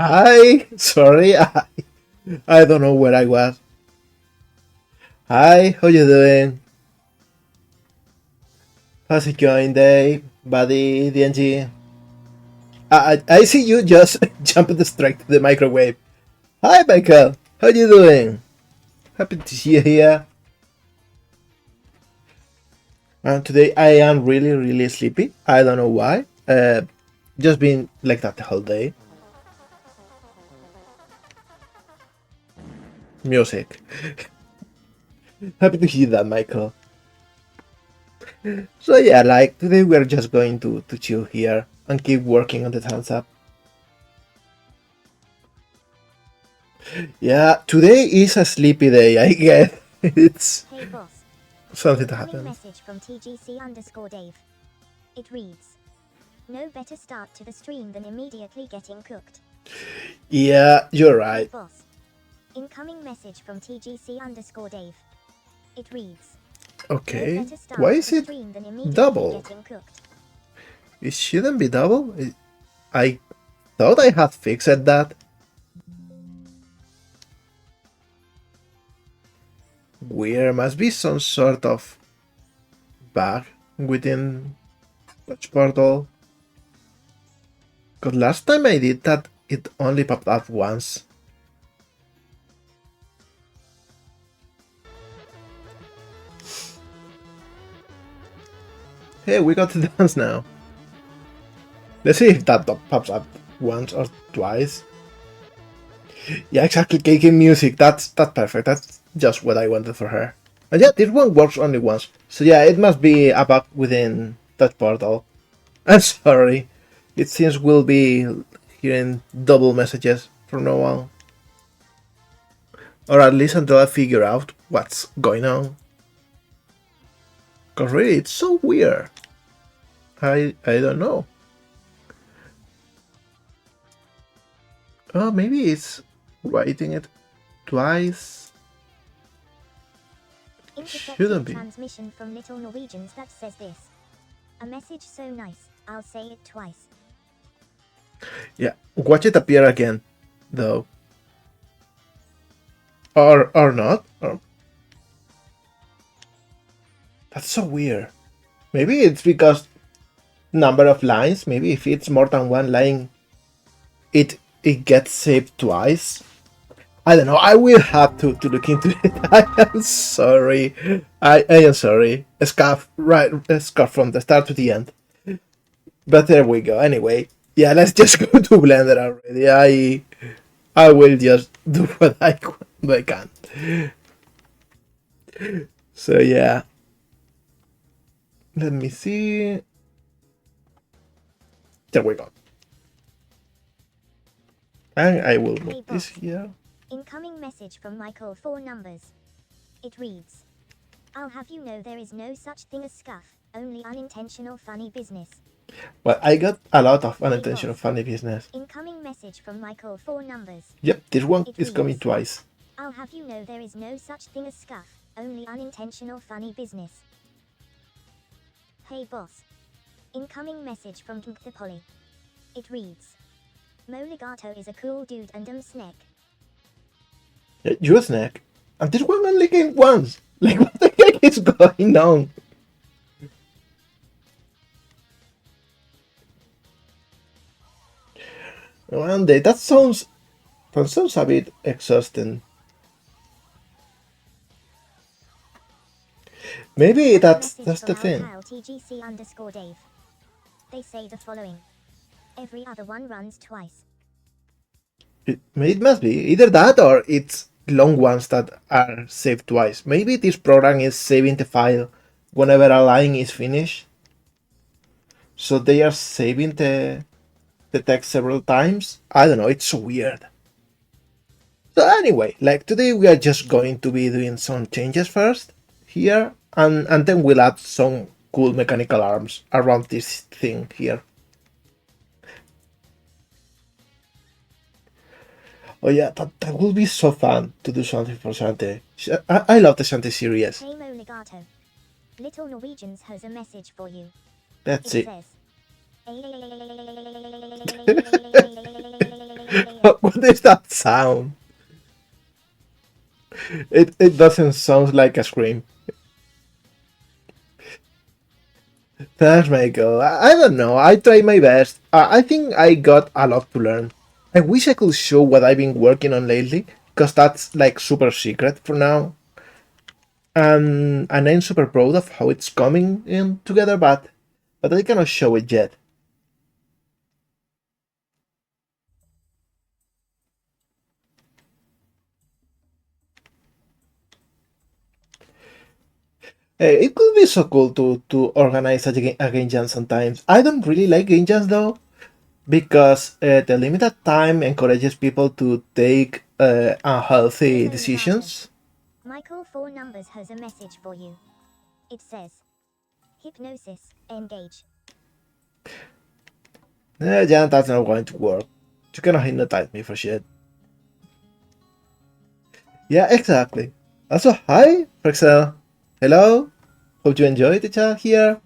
Hi, sorry, I don't know where I was. Hi, how you doing? How's it going, Dave? Buddy, DNG? I see you just jumped straight to the microwave. Hi, Michael, how you doing? Happy to see you here. Today I am really sleepy. I don't know why. Just been like that the whole day. Music. Happy to hear that, Michael. So yeah, like today we're just going to chill here and keep working on the Sandsub. Yeah, today is a sleepy day, I guess. It's Hey boss. something to Incoming happen. message from TGC_Dave. It reads, no better start to the stream than immediately getting cooked. Yeah, you're Hey right. boss. Incoming message from TGC_Dave. It reads, Okay, no better start why to is the it stream than immediately double? getting cooked. It shouldn't be double. I thought I had fixed that. Weird, must be some sort of bug within Touch Portal. Cause last time I did that, it only popped up once. Hey, we got to dance now. Let's see if that pops up once or twice. Yeah, exactly. KK music. That's perfect. That's just what I wanted for her. And yeah, this one works only once. So yeah, it must be a bug within that portal. I'm sorry. It seems we'll be hearing double messages from now on. Or at least until I figure out what's going on. Cause really, it's so weird. I don't know. Oh, maybe it's writing it twice. Shouldn't Intercepted be. transmission from Little Norwegians that says this. A message so nice, I'll say it twice. Yeah, watch it appear again, though. Or not. Or... That's so weird. Maybe it's because number of lines. Maybe if it's more than one line, it gets saved twice. I don't know. I will have to look into it. I am sorry. I am sorry. A scarf, right? A scarf from the start to the end. But there we go. Anyway, yeah. Let's just go to Blender already. I will just do what I can. So yeah. Let me see. There we go. And I will move this here. Incoming message from Michael 4 numbers. It reads, I'll have you know there is no such thing as scuff, only unintentional funny business. Well, I got a lot of unintentional funny business. Incoming message from Michael 4 numbers. Yep, this one It is reads, coming twice. I'll have you know there is no such thing as scuff, only unintentional funny business. Hey boss. Incoming message from the Polly. It reads, Moligato is a cool dude and snack. Yeah, you a snack. And this one only came once. Like, what the heck is going on? One day, that sounds a bit exhausting. Maybe that's the thing. TGC_Dave. They say the following. Every other one runs twice. It must be either that or it's long ones that are saved twice. Maybe this program is saving the file whenever a line is finished. So they are saving the text several times. I don't know, it's so weird. So anyway, like today we are just going to be doing some changes first here and then we'll add some cool mechanical arms around this thing here. Oh yeah, that will be so fun to do something for Shantae. I love the Shantae series. Hey Moligato. Little Norwegians has a message for you. That's it. Says, AF. What is that sound? It doesn't sound like a scream. Thanks, Michael. I don't know. I try my best. I think I got a lot to learn. I wish I could show what I've been working on lately, because that's like super secret for now. And I'm super proud of how it's coming in together, but I cannot show it yet. It could be so cool to organize a game jam sometimes. I don't really like game jams though, because the limited time encourages people to take unhealthy Hello, Harper. decisions. Michael 4 Numbers has a message for you. It says, Hypnosis, engage. Yeah, that's not going to work. You cannot hypnotize me for shit. Yeah, exactly. Also, hi, Rexel. Hello. Hope you enjoyed the chat here.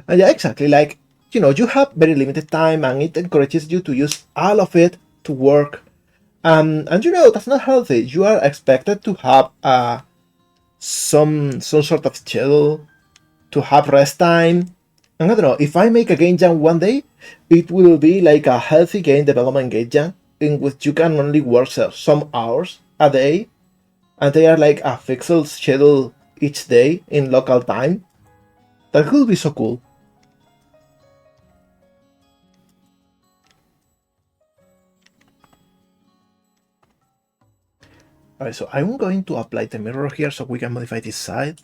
And yeah, exactly. Like, you have very limited time and it encourages you to use all of it to work. And that's not healthy. You are expected to have some sort of schedule, to have rest time. And I don't know, if I make a game jam one day, it will be like a healthy game development game jam in which you can only work some hours a day, and they are like a fixed schedule each day in local time. That could be so cool. Alright, so I'm going to apply the mirror here so we can modify this side.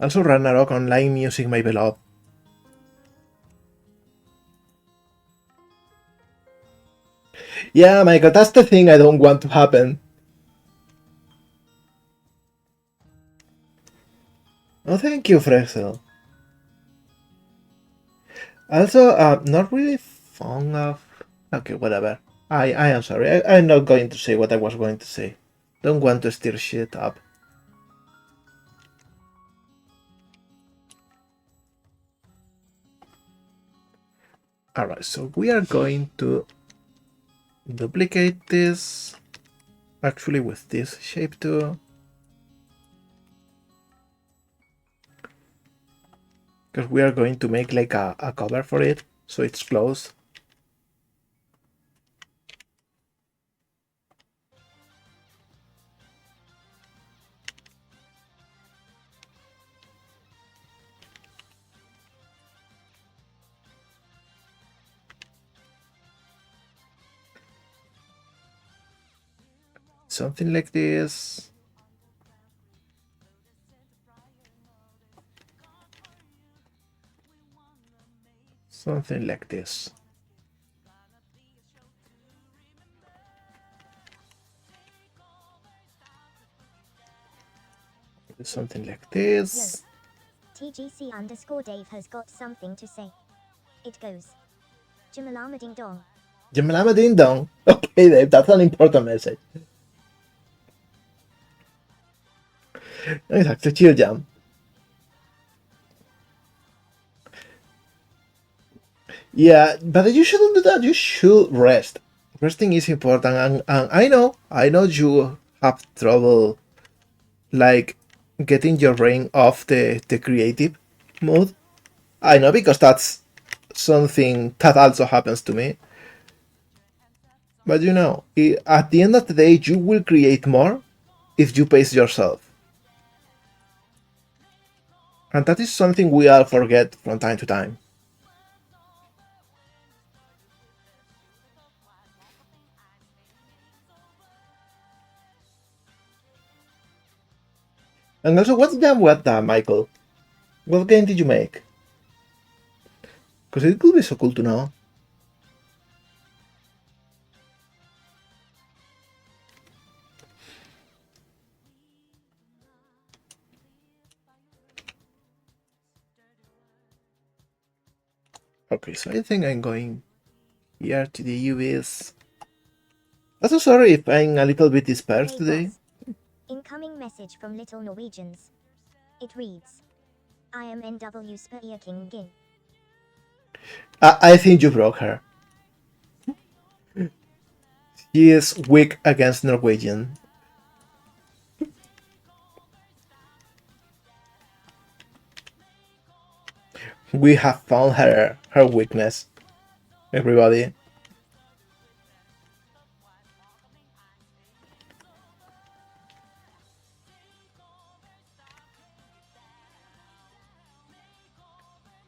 Also, Ragnarok Online Music, my beloved. Yeah, Michael, that's the thing I don't want to happen. Oh, thank you, Frexel. Also, not really fond of. Okay, whatever. I am sorry. I'm not going to say what I was going to say. Don't want to stir shit up. Alright, so we are going to duplicate this actually with this shape too. Because we are going to make like a cover for it so it's closed. Something like this. Something like this. Something like this. TGC underscore Dave has got something to say. It goes. Jamalama ding dong. Jamalama ding dong. Okay, Dave, that's an important message. Exactly, chill jam. Yeah, but you shouldn't do that. You should rest. Resting is important, and I know you have trouble like getting your brain off the creative mode. I know because that's something that also happens to me. But at the end of the day, you will create more if you pace yourself. And that is something we all forget from time to time. And also, what's the what that, Michael? What game did you make? Because it could be so cool to know. Okay, so I think I'm going here to the UVs. I'm so sorry if I'm a little bit dispersed Hey today. boss. Incoming message from Little Norwegians. It reads, I am NW Spear King Gin. I think you broke her. She is weak against Norwegian. We have found her weakness, everybody.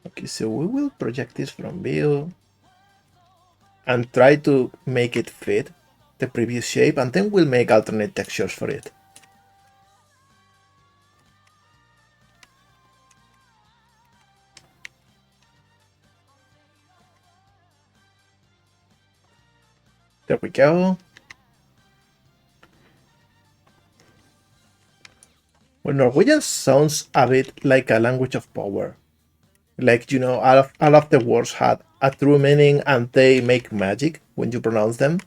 Okay, so we will project this from view and try to make it fit the previous shape, and then we'll make alternate textures for it. There we go. Well, Norwegian sounds a bit like a language of power. Like, you know, all of the words had a true meaning and they make magic when you pronounce them.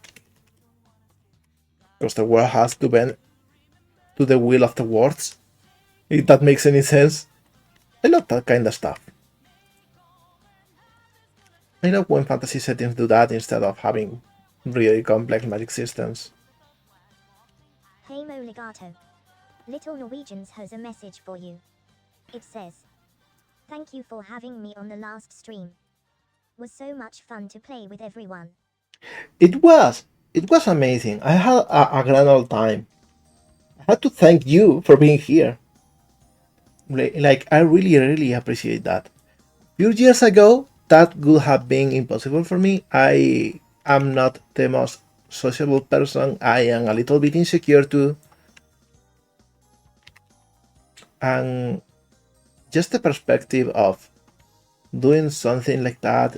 Because the word has to bend to the will of the words. If that makes any sense. I love that kind of stuff. I love when fantasy settings do that instead of having really complex magic systems. Hey Mo Legato. Little Norwegians has a message for you. It says, thank you for having me on the last stream. Was so much fun to play with everyone. It was! It was amazing. I had a grand old time. I had to thank you for being here. Like, I really appreciate that. Few years ago, that would have been impossible for me. I am not the most sociable person. I am a little bit insecure too. And just the perspective of doing something like that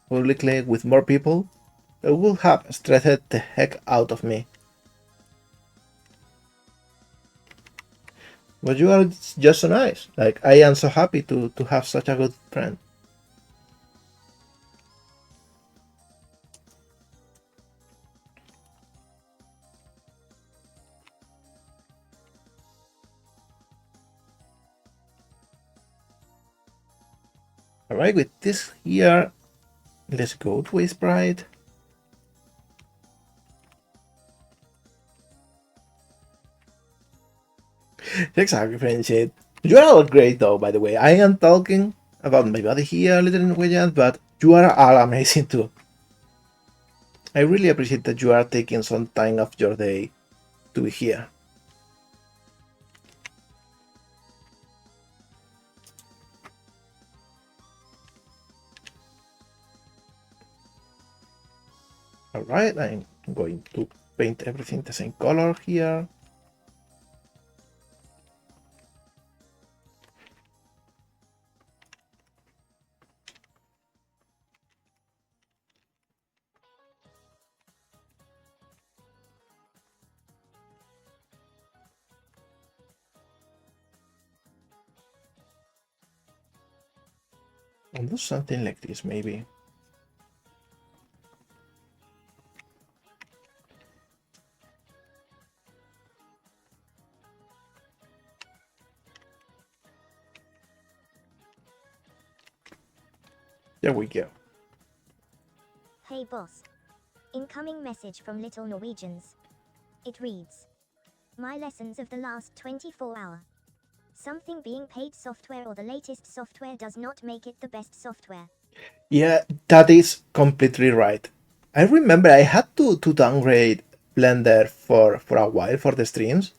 publicly with more people, it would have stressed the heck out of me. But you are just so nice. Like, I am so happy to have such a good friend. Alright, with this here, let's go to a sprite. Exactly, friendship. You are all great though, by the way. I am talking about my body here a little in Norwegian, but you are all amazing too. I really appreciate that you are taking some time of your day to be here. Alright, I'm going to paint everything the same color here. And do something like this, maybe. There we go. Hey boss. Incoming message from Little Norwegians. It reads, my lessons of the last 24 hour. Something being paid software or the latest software does not make it the best software. Yeah, that is completely right. I remember I had to downgrade Blender for a while for the streams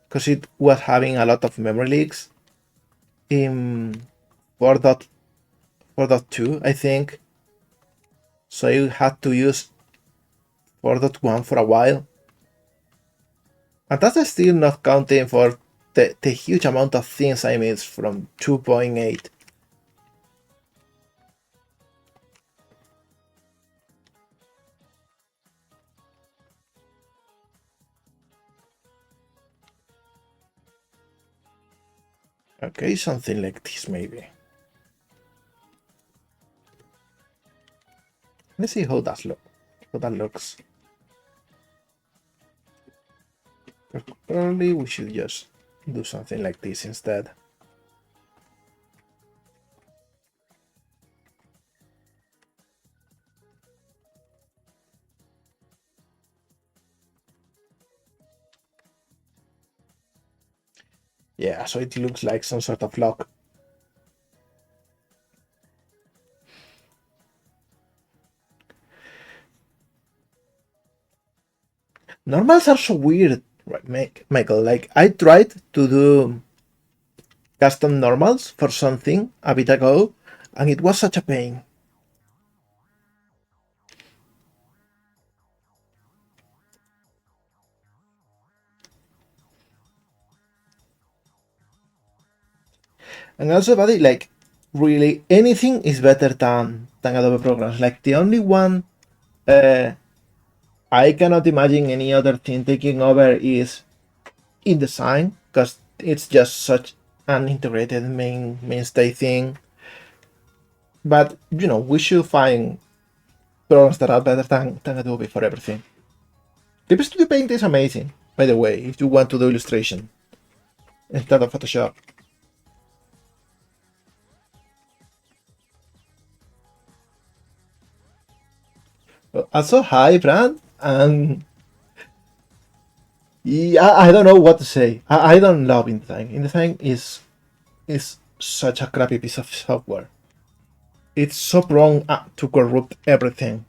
because it was having a lot of memory leaks in 4.2, I think. So I had to use 4.1 for a while. And that's still not counting for the huge amount of things I missed from 2.8. Okay, something like this maybe. Let's see how that looks. Probably we should just do something like this instead. Yeah, so it looks like some sort of lock. Normals are so weird, right, Michael? Like, I tried to do custom normals for something a bit ago, and it was such a pain. And also, buddy, like, really, anything is better than Adobe programs. Like, the only one I cannot imagine any other thing taking over is InDesign, because it's just such an integrated mainstay thing. But we should find programs that are better than Adobe for everything. Clip Studio Paint is amazing, by the way, if you want to do illustration instead of Photoshop. Also, hi, Brand, and yeah, I don't know what to say. I don't love InDesign. InDesign is such a crappy piece of software. It's so prone to corrupt everything.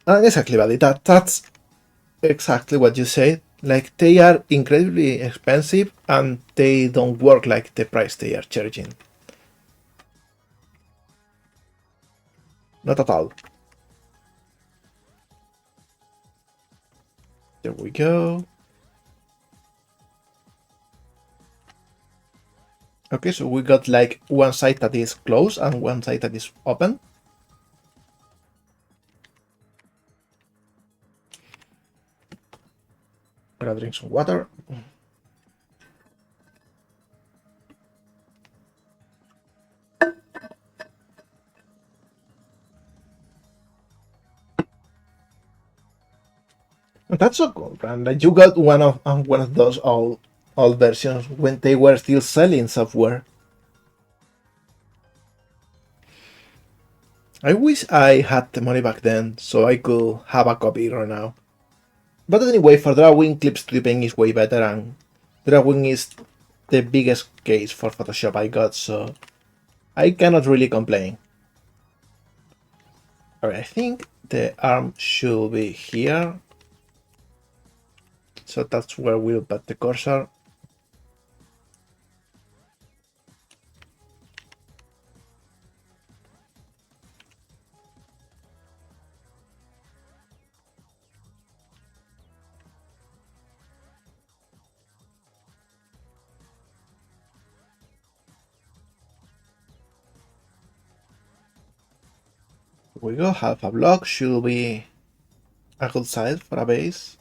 And exactly, buddy. That's exactly what you said. Like, they are incredibly expensive and they don't work like the price they are charging. Not at all. There we go. Okay, so we got like one side that is closed and one side that is open. I'm gonna drink some water. That's so cool, and like you got one of those old versions when they were still selling software. I wish I had the money back then so I could have a copy right now. But anyway, for drawing, Clip Studio Paint is way better, and drawing is the biggest case for Photoshop I got, so I cannot really complain. Alright, I think the arm should be here. So that's where we'll put the cursor. Here we go, half a block should be a good size for a base.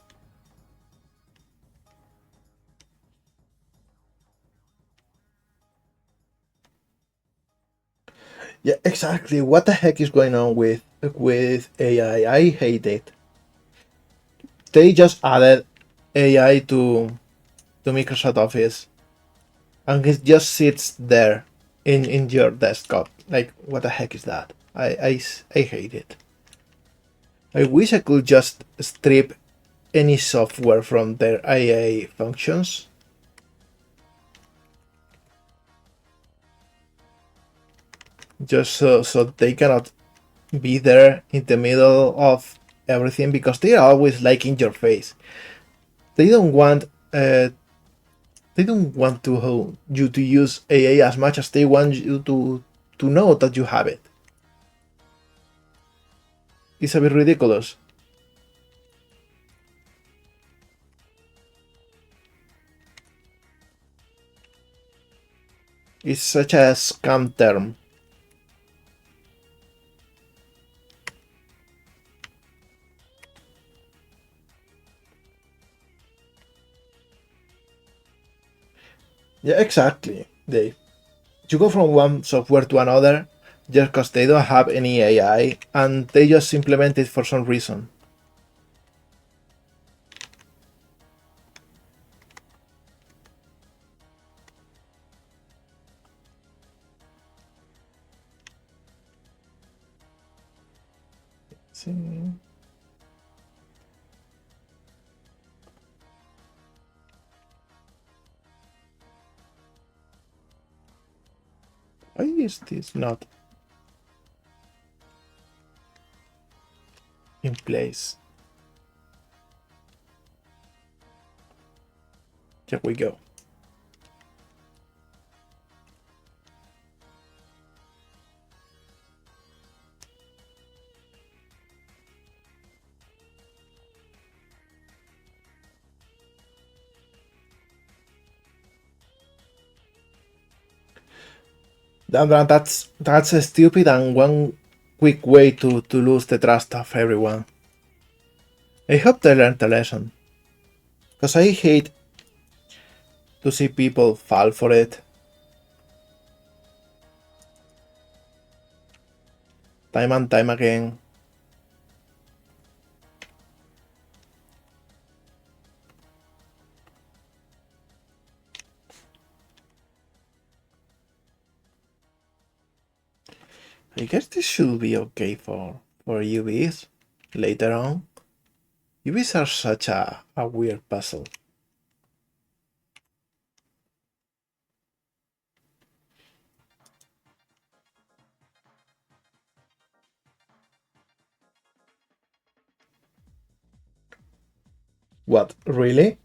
Yeah, exactly. What the heck is going on with AI? I hate it. They just added AI to Microsoft Office, and it just sits there in your desktop. Like, what the heck is that? I hate it. I wish I could just strip any software from their AI functions. Just so they cannot be there in the middle of everything, because they are always like in your face. They don't want to you to use AI as much as they want you to know that you have it. It's a bit ridiculous. It's such a scam term. Yeah, exactly. You go from one software to another, just because they don't have any AI and they just implement it for some reason. See. Why is this not in place? Here we go. That's stupid and one quick way to lose the trust of everyone. I hope they learned the lesson. Because I hate to see people fall for it. Time and time again. I guess this should be okay for UVs later on. UVs are such a weird puzzle. What, really?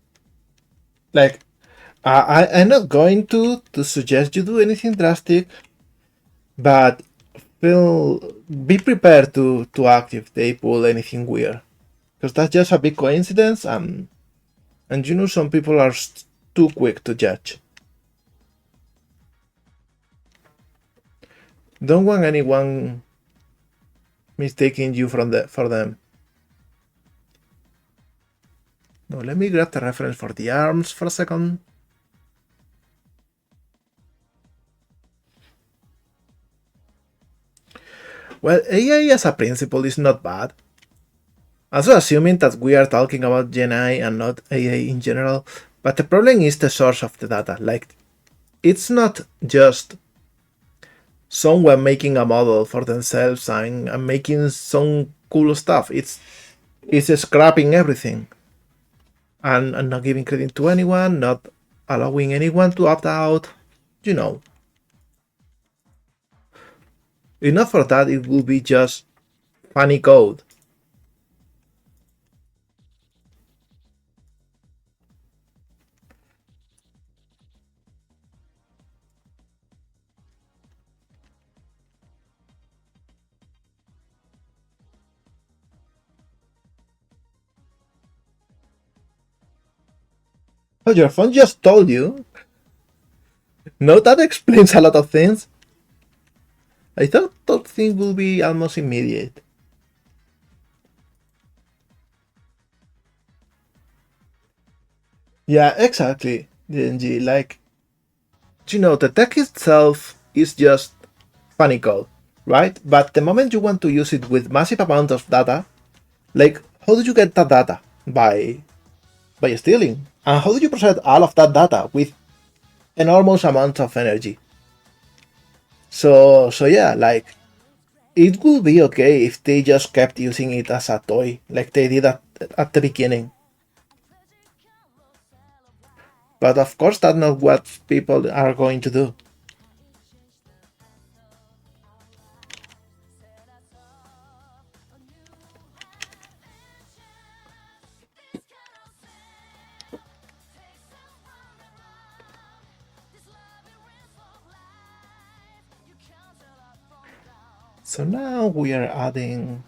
Like, I'm not going to suggest you do anything drastic, but be prepared to act if they pull anything weird. Because that's just a big coincidence, and you know some people are too quick to judge. Don't want anyone mistaking you for them. No, let me grab the reference for the arms for a second. Well, AI as a principle is not bad. Also assuming that we are talking about Gen AI and not AI in general, but the problem is the source of the data. Like, it's not just someone making a model for themselves and making some cool stuff. It's scrapping everything and not giving credit to anyone, not allowing anyone to opt out, you know. Enough for that, it will be just funny code. Oh, your phone just told you. No, that explains a lot of things. I thought that thing will be almost immediate. Yeah, exactly, DNG. Like, you know, the tech itself is just funny code, right? But the moment you want to use it with massive amount of data, like, how do you get that data? By stealing. And how do you process all of that data with enormous amounts of energy? So yeah, like, it would be okay if they just kept using it as a toy, like they did at the beginning. But of course, that's not what people are going to do. So now we are adding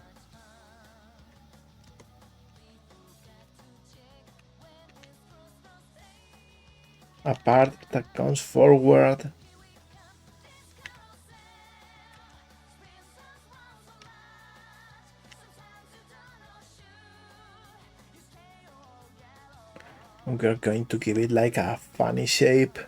a part that comes forward. We're going to give it like a funny shape.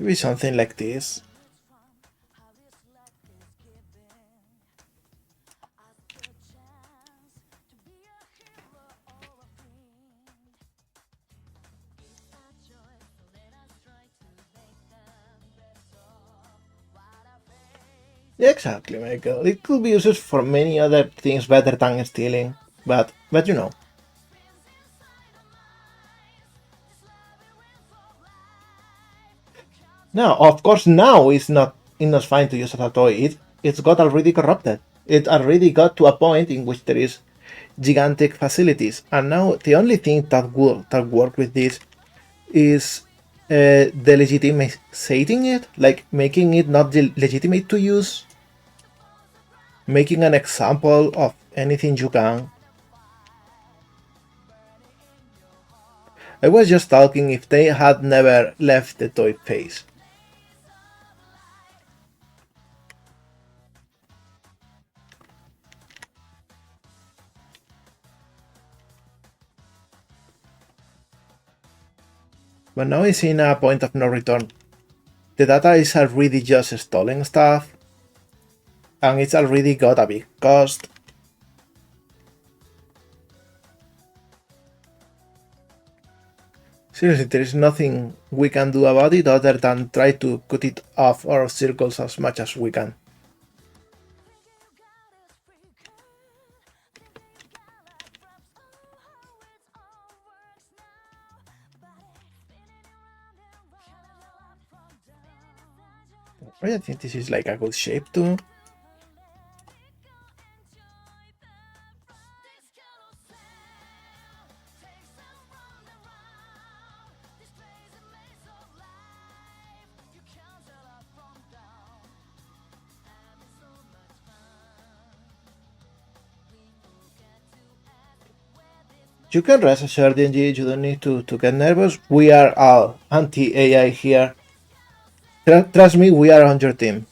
Maybe something like this. Yeah, exactly, Michael. It could be used for many other things better than stealing, but you know. Now, of course, now it's not fine to use as a toy. It's got already corrupted. It already got to a point in which there is gigantic facilities, and now the only thing that work with this is delegitimating it, like making it not legitimate to use, making an example of anything you can. I was just talking if they had never left the toy phase. But now it's in a point of no return. The data is already just stolen stuff, and it's already got a big cost. Seriously, there is nothing we can do about it other than try to cut it off our circles as much as we can. I think this is like a good shape too. You can rest assured, Genji, you don't need to get nervous. We are all anti-AI here. Trust me, we are on your team.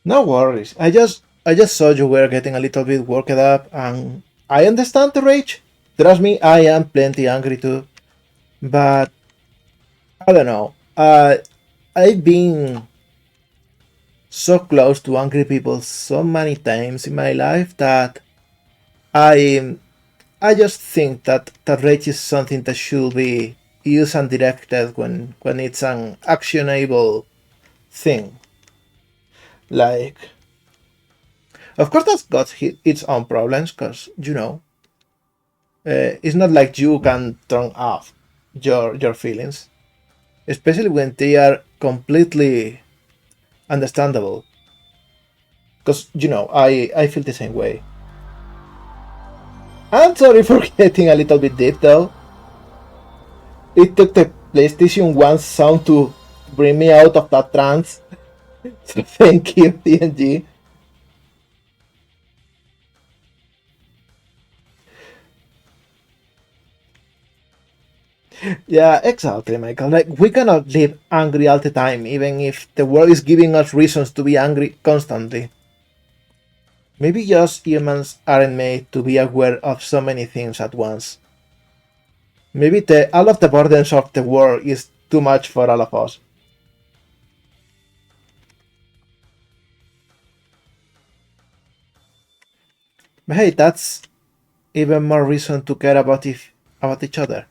No worries. I just saw you were getting a little bit worked up, and I understand the rage. Trust me, I am plenty angry too. But I don't know. I've been so close to angry people so many times in my life that I I just think that rage is something that should be used and directed when it's an actionable thing. Like, of course, that's got its own problems, because it's not like you can turn off your feelings, especially when they are completely understandable. Because I feel the same way. I'm sorry for getting a little bit deep though. It took the PlayStation 1 sound to bring me out of that trance. So thank you, TNG. Yeah, exactly, Michael. Like, we cannot live angry all the time, even if the world is giving us reasons to be angry constantly. Maybe just humans aren't made to be aware of so many things at once. Maybe all of the burdens of the world is too much for all of us. But hey, that's even more reason to care about each other.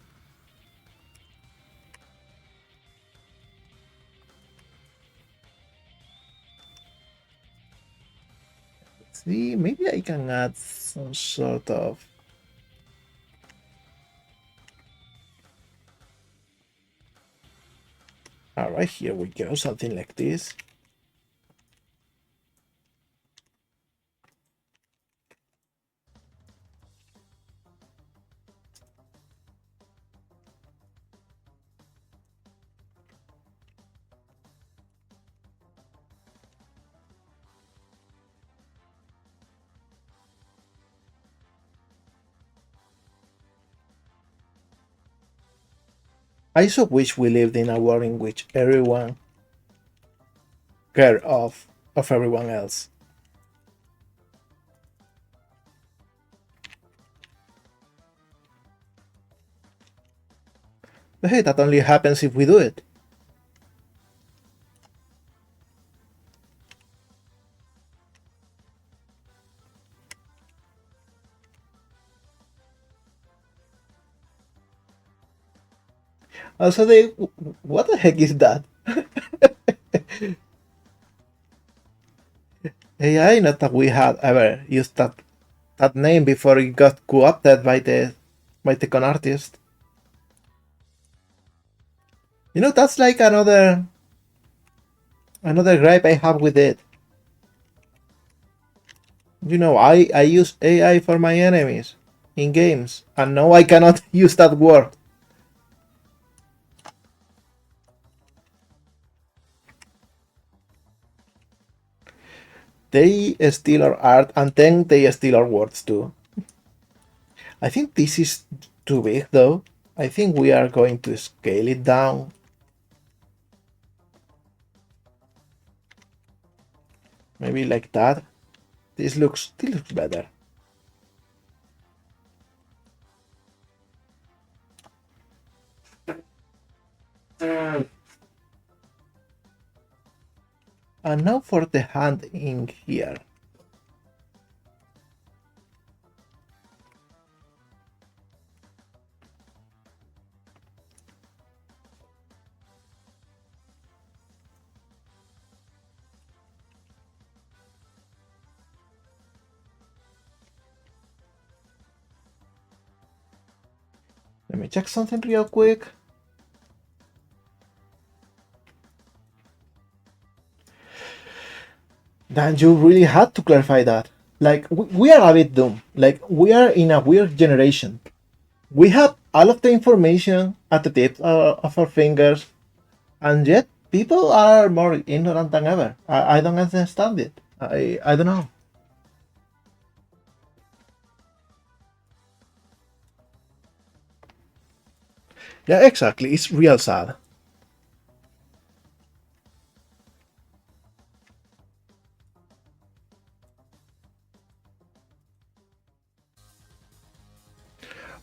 See, maybe I can add some sort of. Alright, here we go, something like this. I so wish we lived in a world in which everyone cared of everyone else. But hey, that only happens if we do it. Also, what the heck is that? AI, not that we had ever used that name before it got co-opted by the con artist. You know, that's like another gripe I have with it. You know, I use AI for my enemies in games, and now I cannot use that word. They steal our art, and then they steal our words too. I think this is too big though. I think we are going to scale it down. Maybe like that. This looks better. And now for the hand in here. Let me check something real quick. Then you really had to clarify that. Like, we are a bit doomed. Like, we are in a weird generation. We have all of the information at the tip of our fingers, and yet people are more ignorant than ever. I don't understand it. I don't know. Yeah, exactly. It's real sad.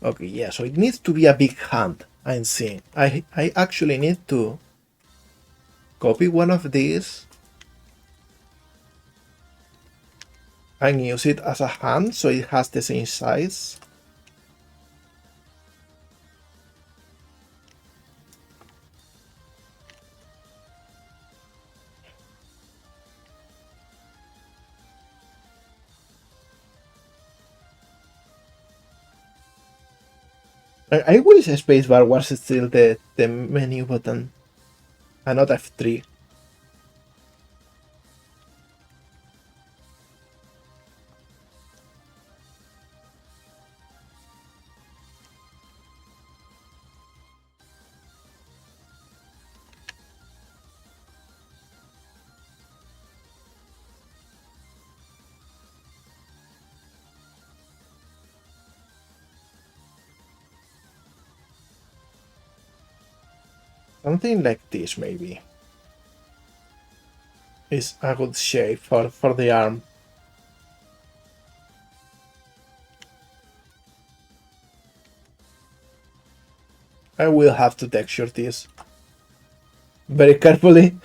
Okay, yeah, so it needs to be a big hand. I'm seeing. I actually need to copy one of these and use it as a hand so it has the same size. I wish spacebar was still the menu button and not F3. Something like this maybe is a good shape for the arm. I will have to texture this very carefully.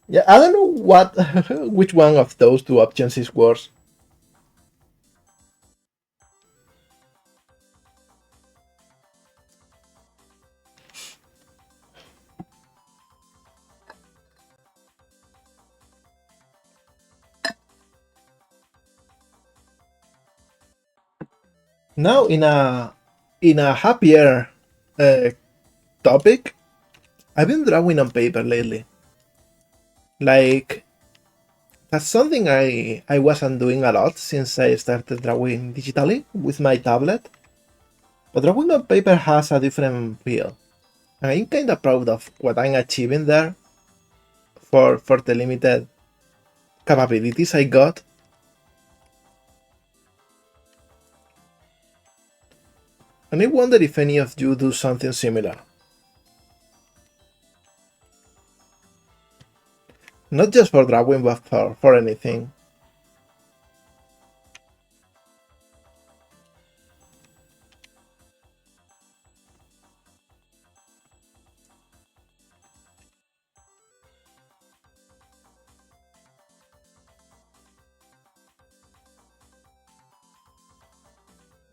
Yeah, I don't know what which one of those two options is worse. Now in a happier uh, topic, I've been drawing on paper lately. Like that's something I wasn't doing a lot since I started drawing digitally with my tablet. But drawing on paper has a different feel. I'm kinda proud of what I'm achieving there for the limited capabilities I got. And I wonder if any of you do something similar. Not just for drawing, but for anything.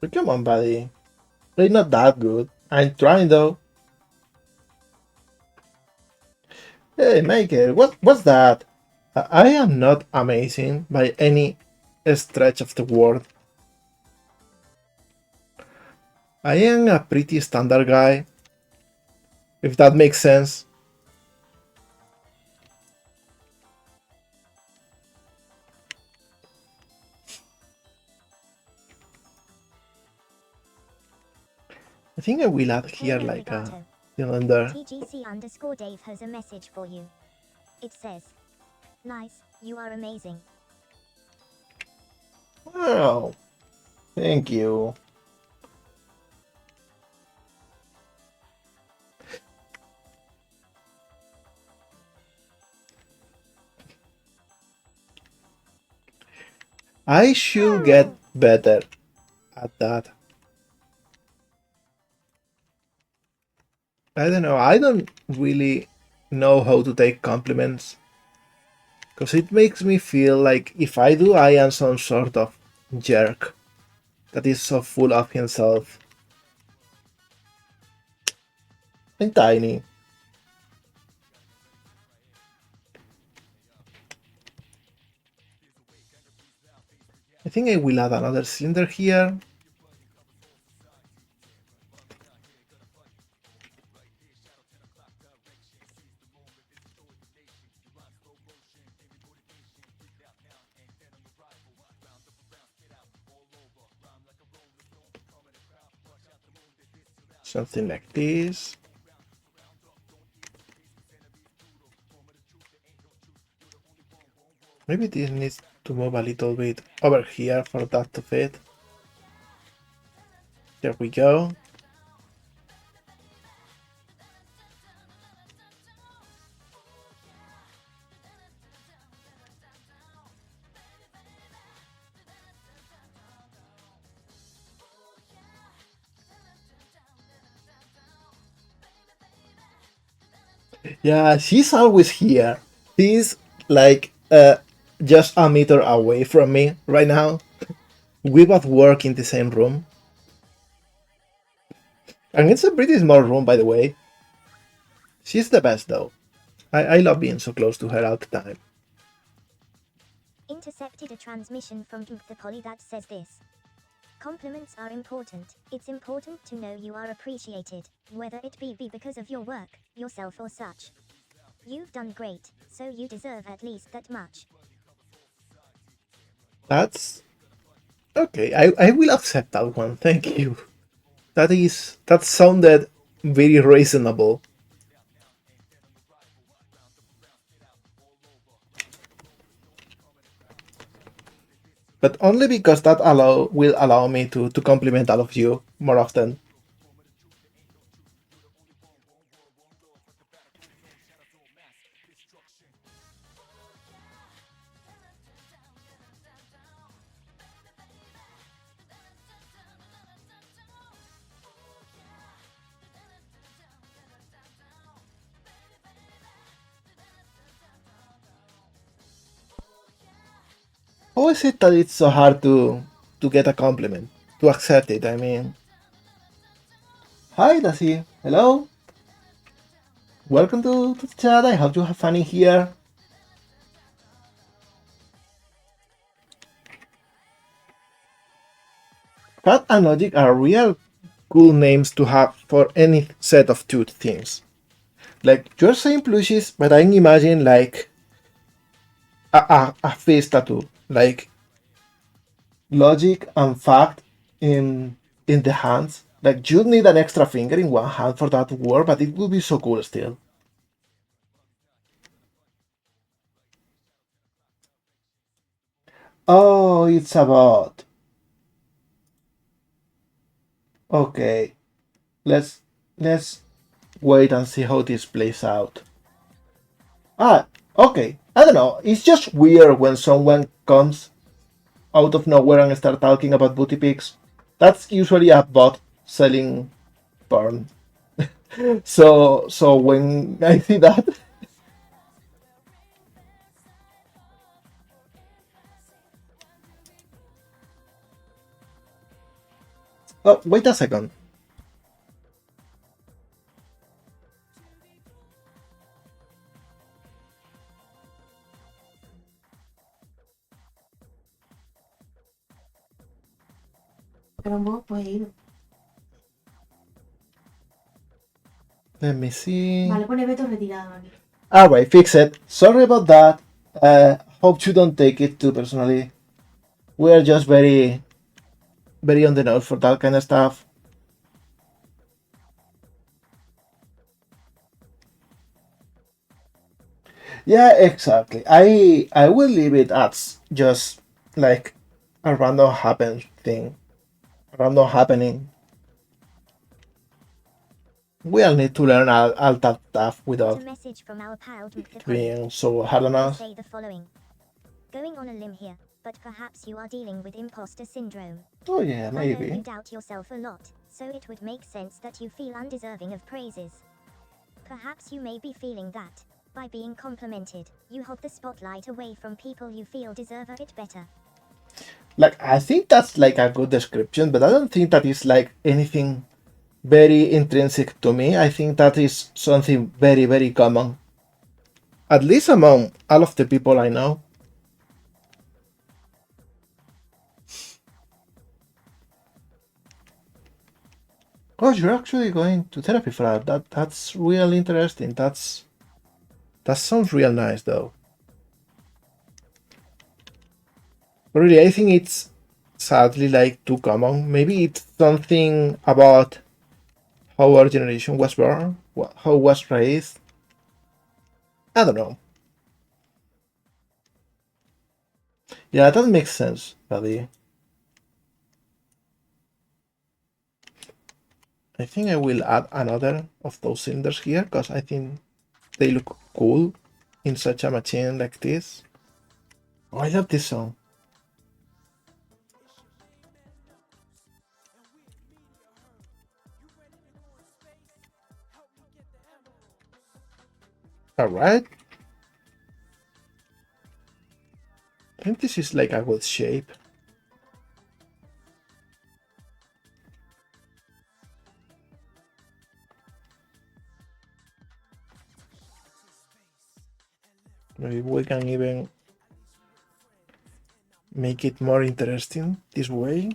But come on, buddy. They're not that good. I'm trying though. Hey, Maker, what's that? I am not amazing by any stretch of the word. I am a pretty standard guy, if that makes sense. I think I will add Hey here like a Navigato. cylinder. TGC_Dave has a message for you. It says, nice, you are amazing. Wow, thank you. I should get better at that. I don't know, I don't really know how to take compliments. Because it makes me feel like if I do, I am some sort of jerk that is so full of himself. I'm tiny. I think I will add another cylinder here. Something like this. Maybe this needs to move a little bit over here for that to fit. There we go. Yeah, she's always here. She's like just a meter away from me right now. We both work in the same room. And it's a pretty small room, by the way. She's the best, though. I love being so close to her all the time. Intercepted a transmission from the Poly that says this. Compliments are important. It's important to know you are appreciated, whether it be because of your work, yourself or such. You've done great, so you deserve at least that much. That's okay. I will accept that one. Thank you. That sounded very reasonable. But only because that will allow me to compliment all of you more often. How is it that it's so hard to get a compliment? To accept it, I mean. Hi, Lassie. Hello. Welcome to the chat. I hope you have fun in here. Cat and Logic are real cool names to have for any set of two themes. Like, you're saying plushies, but I imagine like a face tattoo. Like, Logic and Fact in the hands. Like, you'd need an extra finger in one hand for that to work, but it would be so cool still. Oh, it's a bot. Okay, let's let's wait and see how this plays out. Ah, okay. I don't know. It's just weird when someone comes out of nowhere and start talking about booty pics. That's usually a bot selling porn. So when I see that, oh wait a second. Pero vos puedes ir. Let me see. Vale, pone veto retirado aquí. Alright, fix it. Sorry about that. Hope you don't take it too personally. We are just very on the nose for that kind of stuff. Yeah, exactly. I will leave it as just like a random happen thing. Random happening. We'll need to learn all that stuff Got without a message from our pal Mech being so hard on They us. say the following. Going on a limb here, but perhaps you are dealing with imposter syndrome. Oh yeah, I know you maybe. doubt yourself a lot, so it would make sense that you feel undeserving of praises. Perhaps you may be feeling that, by being complimented, you hold the spotlight away from people you feel deserve it better. Like I think that's like a good description, but I don't think that is like anything very intrinsic to me. I think that is something very common. At least among all of the people I know. Oh, you're actually going to therapy for that. That's real interesting. That sounds real nice though. But really, I think it's sadly like too common. Maybe it's something about how our generation was born, how it was raised. I don't know. Yeah, that makes sense, buddy. I think I will add another of those cylinders here because I think they look cool in such a machine like this. Oh, I love this song. Alright. I think this is like a good shape. Maybe we can even make it more interesting this way.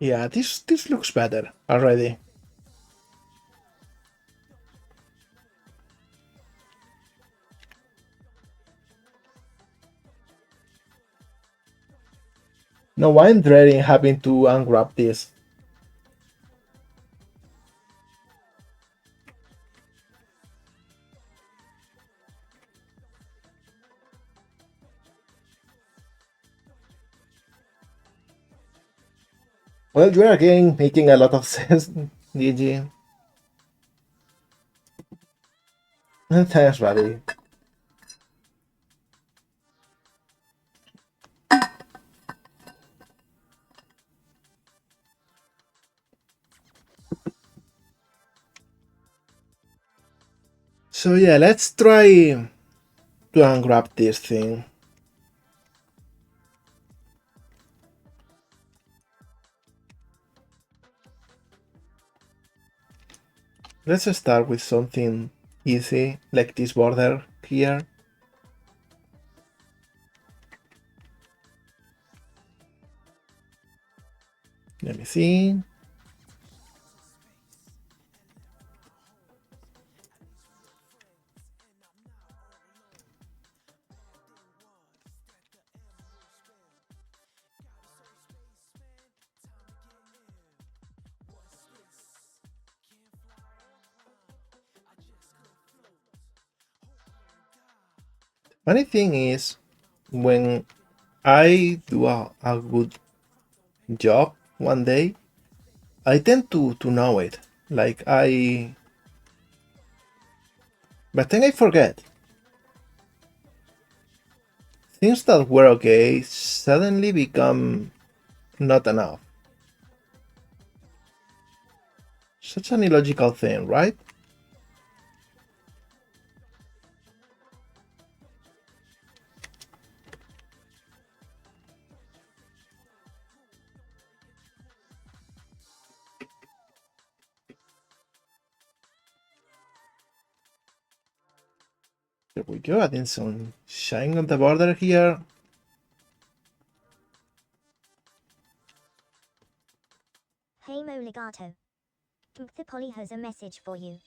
Yeah, this looks better already. No, I'm dreading having to unwrap this. Well, you are again making a lot of sense, DG. Thanks, buddy. So yeah, let's try to unwrap this thing. Let's start with something easy, like this border here. Let me see. Funny thing is, when I do a good job one day, I tend to know it. Like but then I forget. Things that were okay suddenly become not enough. Such an illogical thing, right? There we go, adding some shine on the border here. Hey Mo Legato. The Polly has a message for you.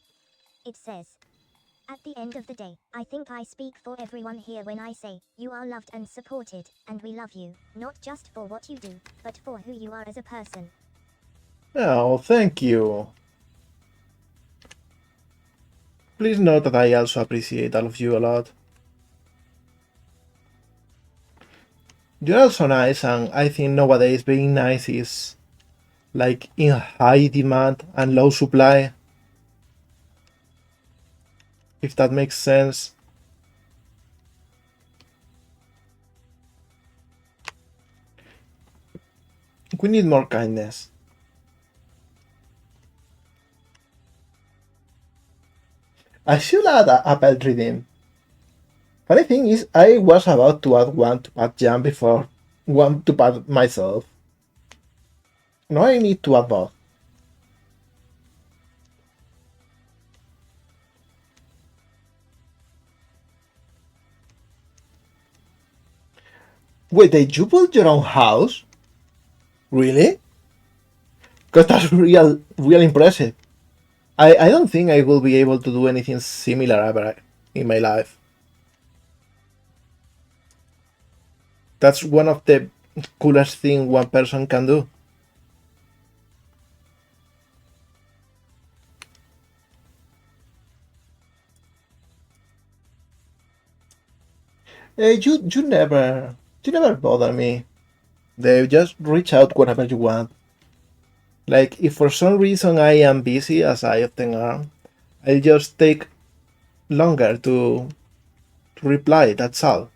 It says, at the end of the day, I think I speak for everyone here when I say, you are loved and supported, and we love you, not just for what you do, but for who you are as a person. Oh, thank you. Please note that I also appreciate all of you a lot. You're also nice, and I think nowadays being nice is like in high demand and low supply, if that makes sense. We need more kindness. I should add a pet redeem. Funny thing is, I was about to add one to Pat Jam before one to Pat myself. Now I need to add both. Wait, did you build your own house? Really? Because that's real impressive. I don't think I will be able to do anything similar ever in my life. That's one of the coolest thing one person can do. You never bother me. They just reach out whenever you want. Like if for some reason I am busy, as I often am, I'll just take longer to reply. That's all.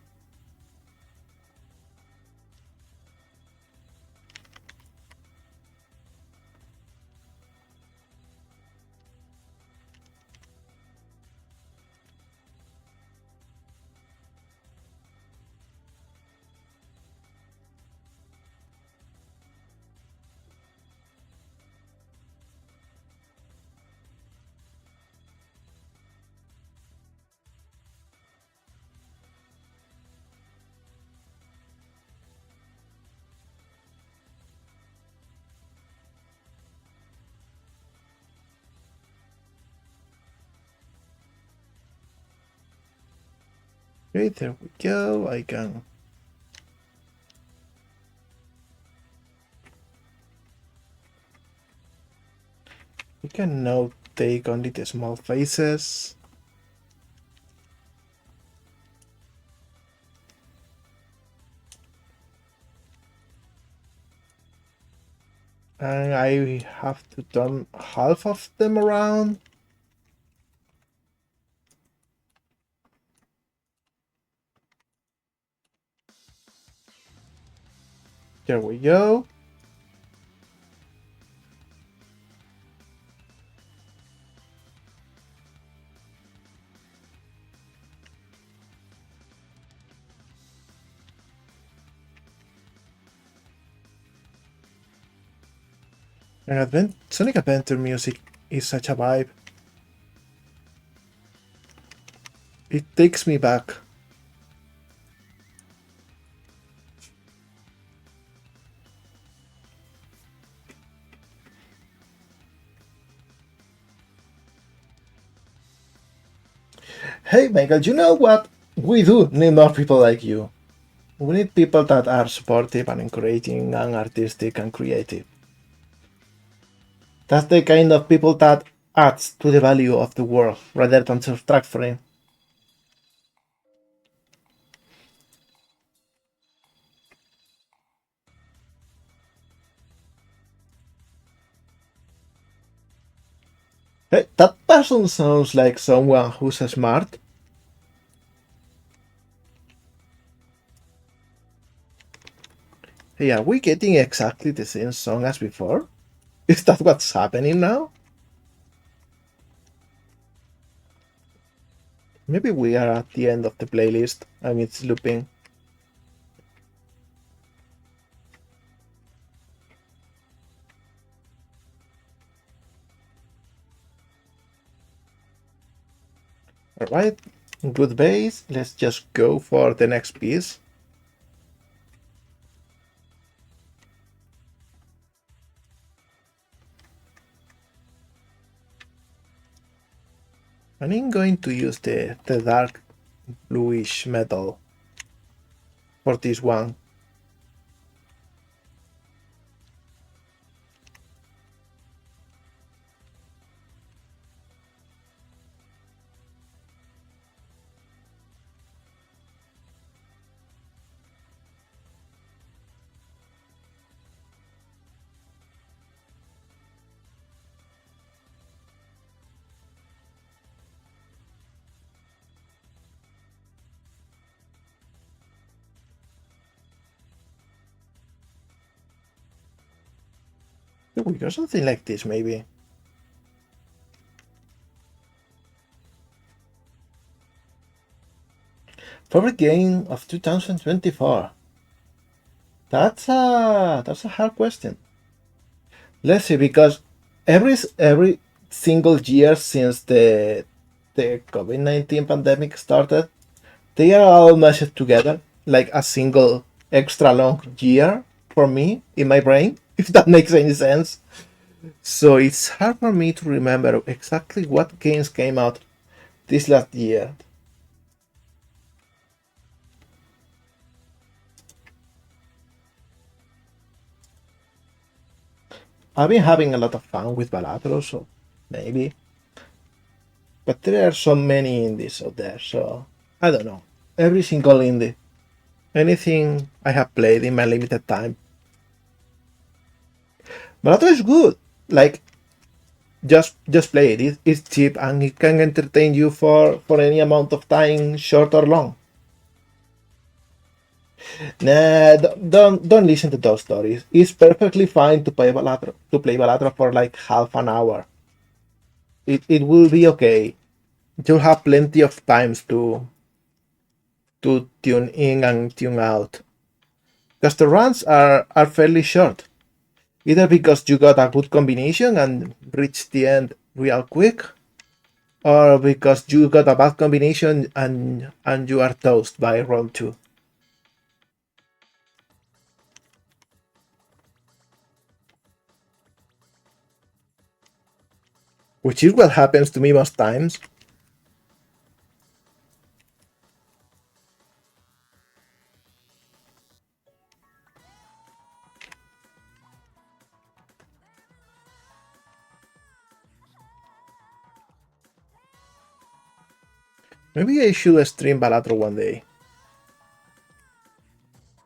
Okay, there we go. We can now take only the small faces. And I have to turn half of them around. There we go. And Sonic Adventure music is such a vibe. It takes me back. Hey, Michael, you know what? We do need more people like you. We need people that are supportive and encouraging and artistic and creative. That's the kind of people that adds to the value of the world rather than subtract from it. Hey, that person sounds like someone who's smart. Hey, are we getting exactly the same song as before? Is that what's happening now? Maybe we are at the end of the playlist and it's looping. Alright, good bass. Let's just go for the next piece. And I'm going to use the dark bluish metal for this one. Here we go, something like this maybe. Favorite game of 2024? That's a hard question. Let's see, because every single year since the COVID-19 pandemic started, they are all meshed together like a single extra long year for me in my brain, if that makes any sense. So it's hard for me to remember exactly what games came out this last year. I've been having a lot of fun with Balatro, so maybe. But there are so many indies out there, so I don't know. Every single indie. Anything I have played in my limited time. Balatro is good. Like, just play it. It's cheap and it can entertain you for any amount of time, short or long. Nah, don't listen to those stories. It's perfectly fine to play Balatro for like half an hour. It will be okay. You'll have plenty of times to tune in and tune out. Because the runs are fairly short. Either because you got a good combination and reach the end real quick, or because you got a bad combination and you are toast by round 2. Which is what happens to me most times. Maybe I should stream Balatro one day.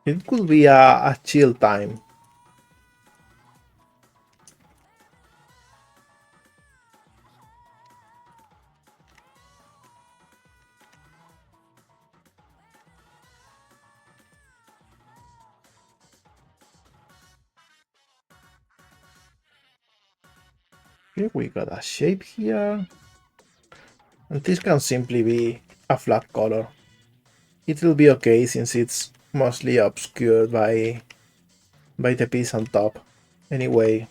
It could be a chill time. Here we got a shape here. And this can simply be a flat color. It will be okay since it's mostly obscured by the piece on top. Anyway,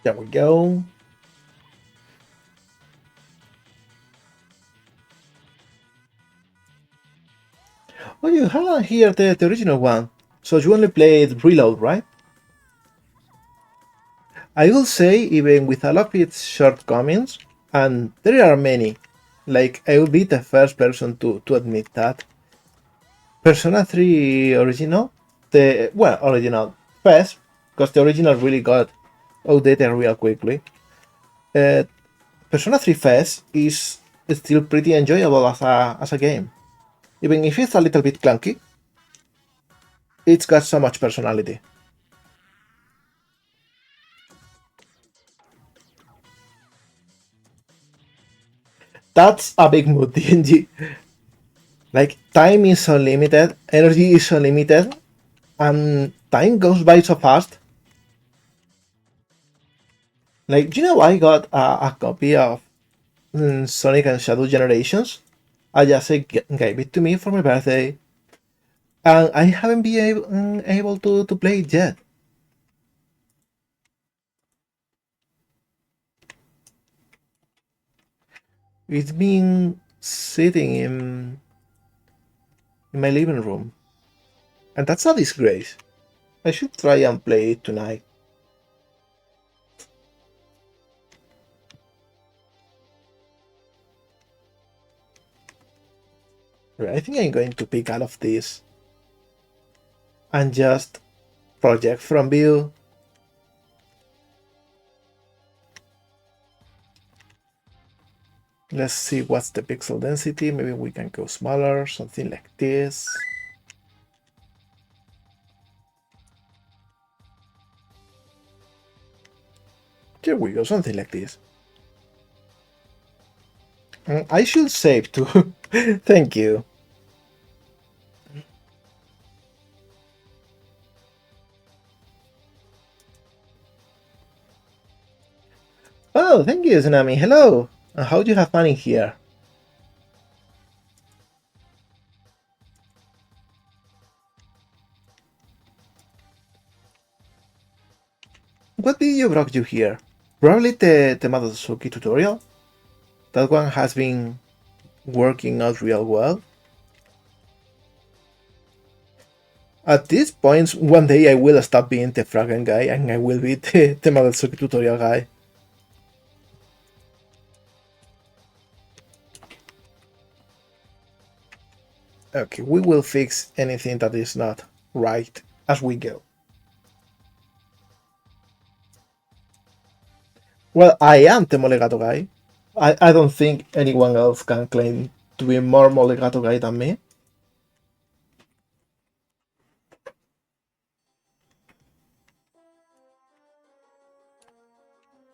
there we go. Oh, you haven't heard the original one, so you only played Reload, right? I will say, even with all of its shortcomings, and there are many, like I will be the first person to admit that, Persona 3 original, original first, because the original really got outdated real quickly. Uh, Persona 3 FES is it's still pretty enjoyable as a game. Even if it's a little bit clunky, it's got so much personality. That's a big mood, DNG. Like, time is unlimited, energy is unlimited, and time goes by so fast. Like, I got a copy of Sonic and Shadow Generations. I just gave it to me for my birthday, and I haven't been able to play it yet. It's been sitting in my living room, and that's a disgrace. I should try and play it tonight. I think I'm going to pick all of this and just project from view. Let's see what's the pixel density. Maybe we can go smaller, something like this. Here we go, something like this. I should save too. Thank you. Oh, thank you, Tsunami. Hello. How do you have fun in here? What video brought you here? Probably the Madosuki tutorial. That one has been working out real well. At this point, one day I will stop being the Fragen guy and I will be the Madosuki tutorial guy. Okay, we will fix anything that is not right as we go. Well, I am the Molegato guy. I don't think anyone else can claim to be more Molegato guy than me.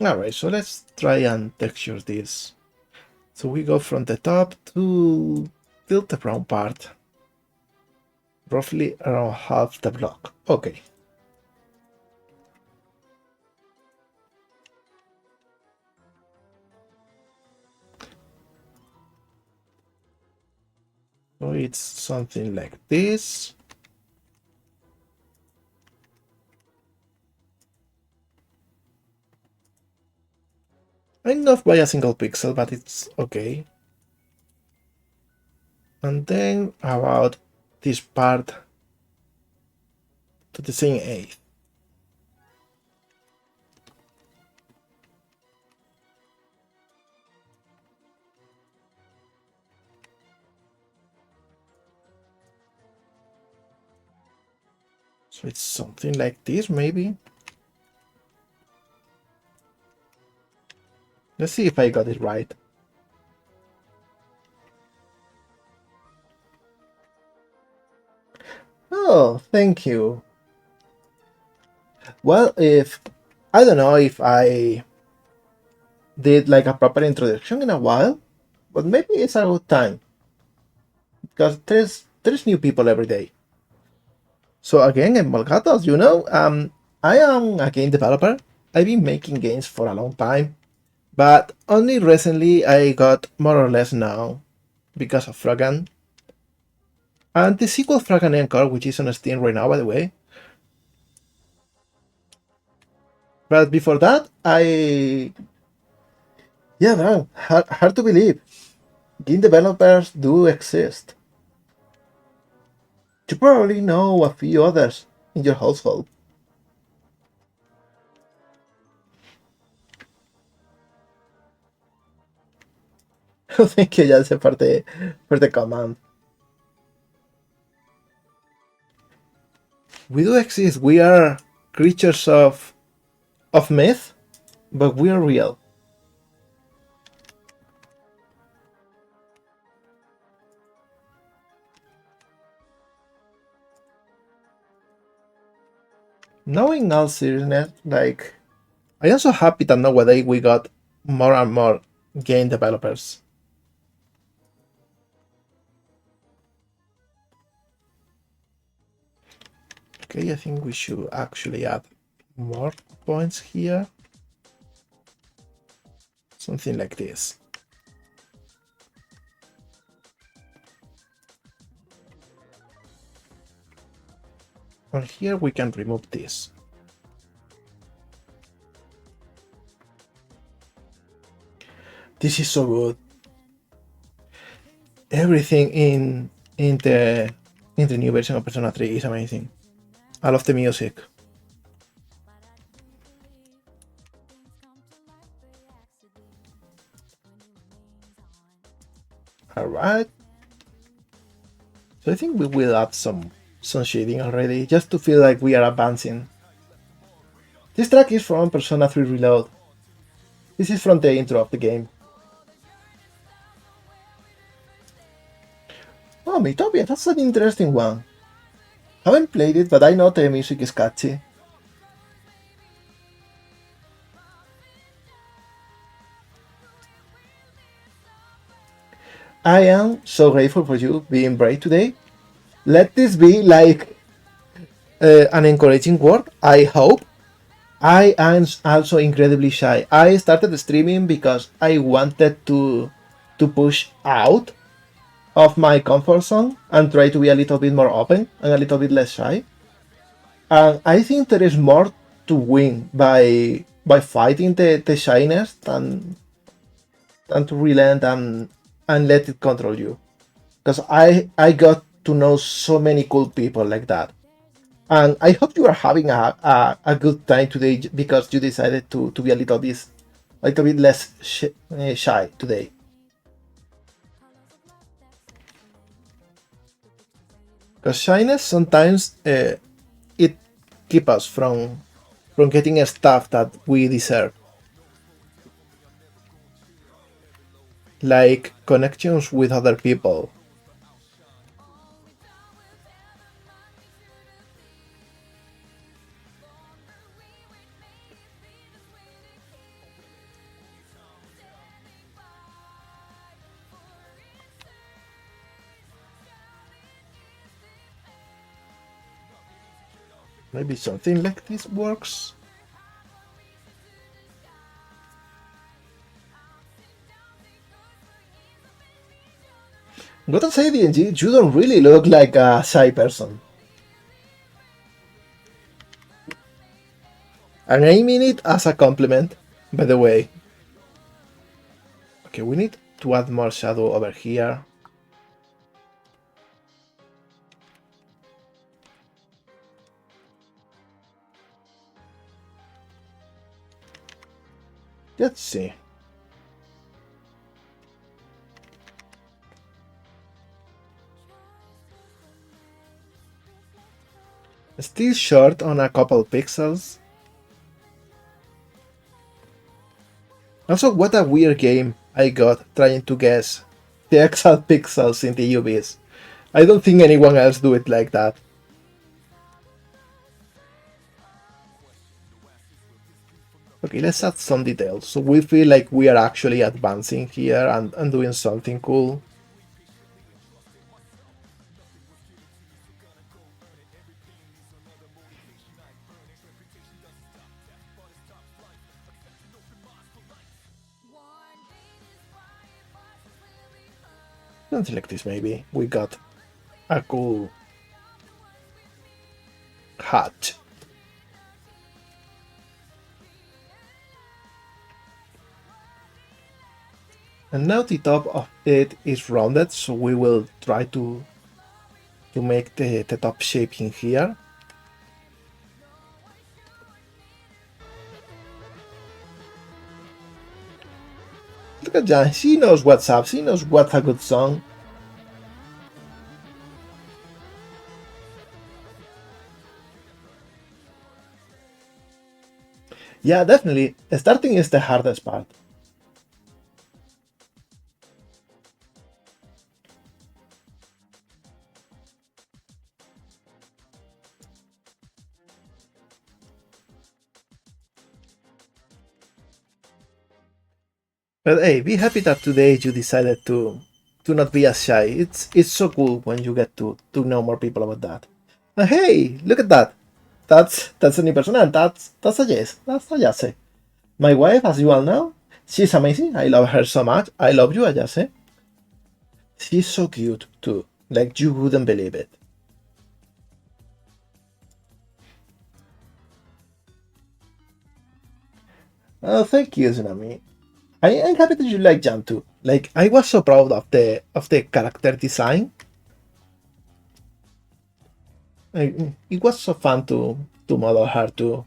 Alright, so let's try and texture this. So we go from the top to tilt the brown part. Roughly around half the block. Okay. So it's something like this. I'm off by a single pixel, but it's okay. And then about this part to the same eighth. So it's something like this, maybe. Let's see if I got it right. Oh, thank you. Well, I don't know if I did like a proper introduction in a while, but maybe it's a good time because there's new people every day. So again, I'm Malgato, as you know. I am a game developer. I've been making games for a long time, but only recently I got more or less known because of Fragan. And the sequel Fragan Encore, which is on Steam right now, by the way. But before that, yeah, man, hard to believe. Game developers do exist. You probably know a few others in your household. Thank you, Jesse, for the command. We do exist. We are creatures of myth, but we are real. Now in all seriousness, like, I am so happy that nowadays we got more and more game developers. Okay, I think we should actually add more points here. Something like this. And here we can remove this. This is so good. Everything in the new version of Persona 3 is amazing. I love the music. Alright. So I think we will add some shading already, just to feel like we are advancing. This track is from Persona 3 Reload. This is from the intro of the game. Oh, Mythopia, that's an interesting one. Haven't played it, but I know the music is catchy. I am so grateful for you being brave today. Let this be like an encouraging word, I hope. I am also incredibly shy. I started streaming because I wanted to push out of my comfort zone and try to be a little bit more open and a little bit less shy. And I think there is more to win by fighting the shyness than to relent and let it control you. Because I got to know so many cool people like that. And I hope you are having a good time today because you decided to be a little bit less shy today. Because shyness sometimes it keeps us from getting stuff that we deserve, like connections with other people. Maybe something like this works. Gotta say, DNG, you don't really look like a shy person. And I mean it as a compliment, by the way. Okay, we need to add more shadow over here. Let's see. Still short on a couple pixels. Also, what a weird game I got trying to guess the exact pixels in the UVs. I don't think anyone else do it like that. Okay, let's add some details so we feel like we are actually advancing here and doing something cool. Something like this maybe. We got a cool hat. And now the top of it is rounded, so we will try to make the top shape in here. Look at Jan, she knows what's up, she knows what's a good song. Yeah, definitely. Starting is the hardest part. But hey, be happy that today you decided to not be as shy. It's so cool when you get to know more people about that. And hey, look at that. That's a new person, and that's a yes. That's a Ayase. My wife, as you all know, she's amazing. I love her so much. I love you, Ayase. She's so cute too. Like you wouldn't believe it. Oh, thank you, Tsunami. I'm happy that you like Jam too. Like I was so proud of the character design. It was so fun to model her too.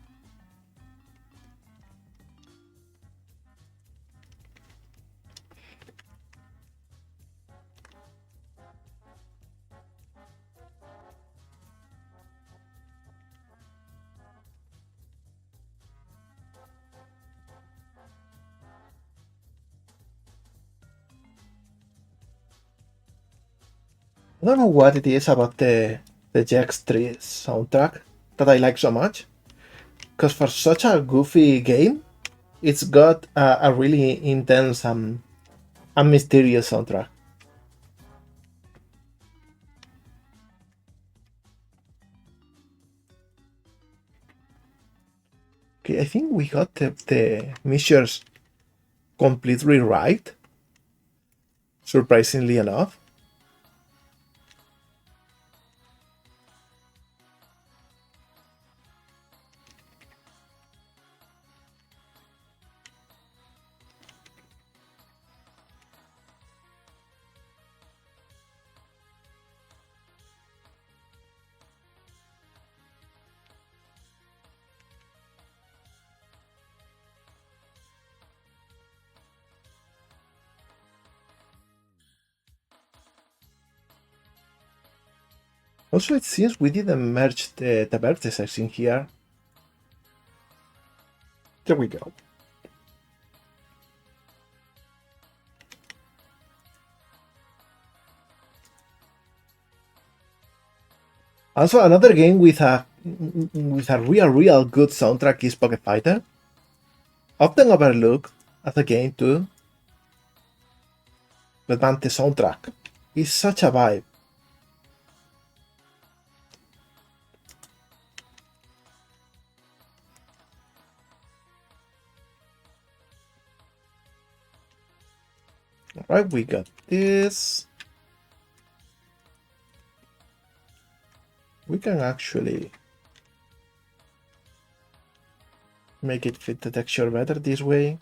I don't know what it is about the GX3 soundtrack that I like so much. Because for such a goofy game, it's got a really intense and mysterious soundtrack. Okay, I think we got the missions completely right, surprisingly enough. Also, it seems we didn't merge the vertices in here. There we go. Also, another game with a real good soundtrack is Pocket Fighter. Often overlooked as a game too, but man, the soundtrack is such a vibe. Alright, we got this. We can actually make it fit the texture better this way.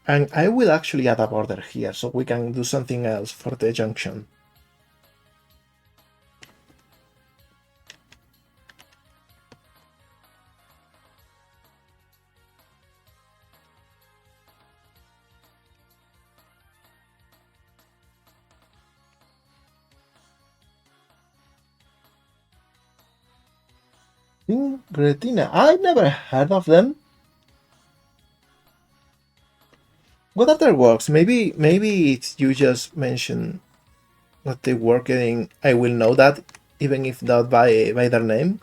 And I will actually add a border here so we can do something else for the junction. Retina, I never heard of them. What other works? Maybe it's you just mentioned that they work in. I will know that even if not by their name.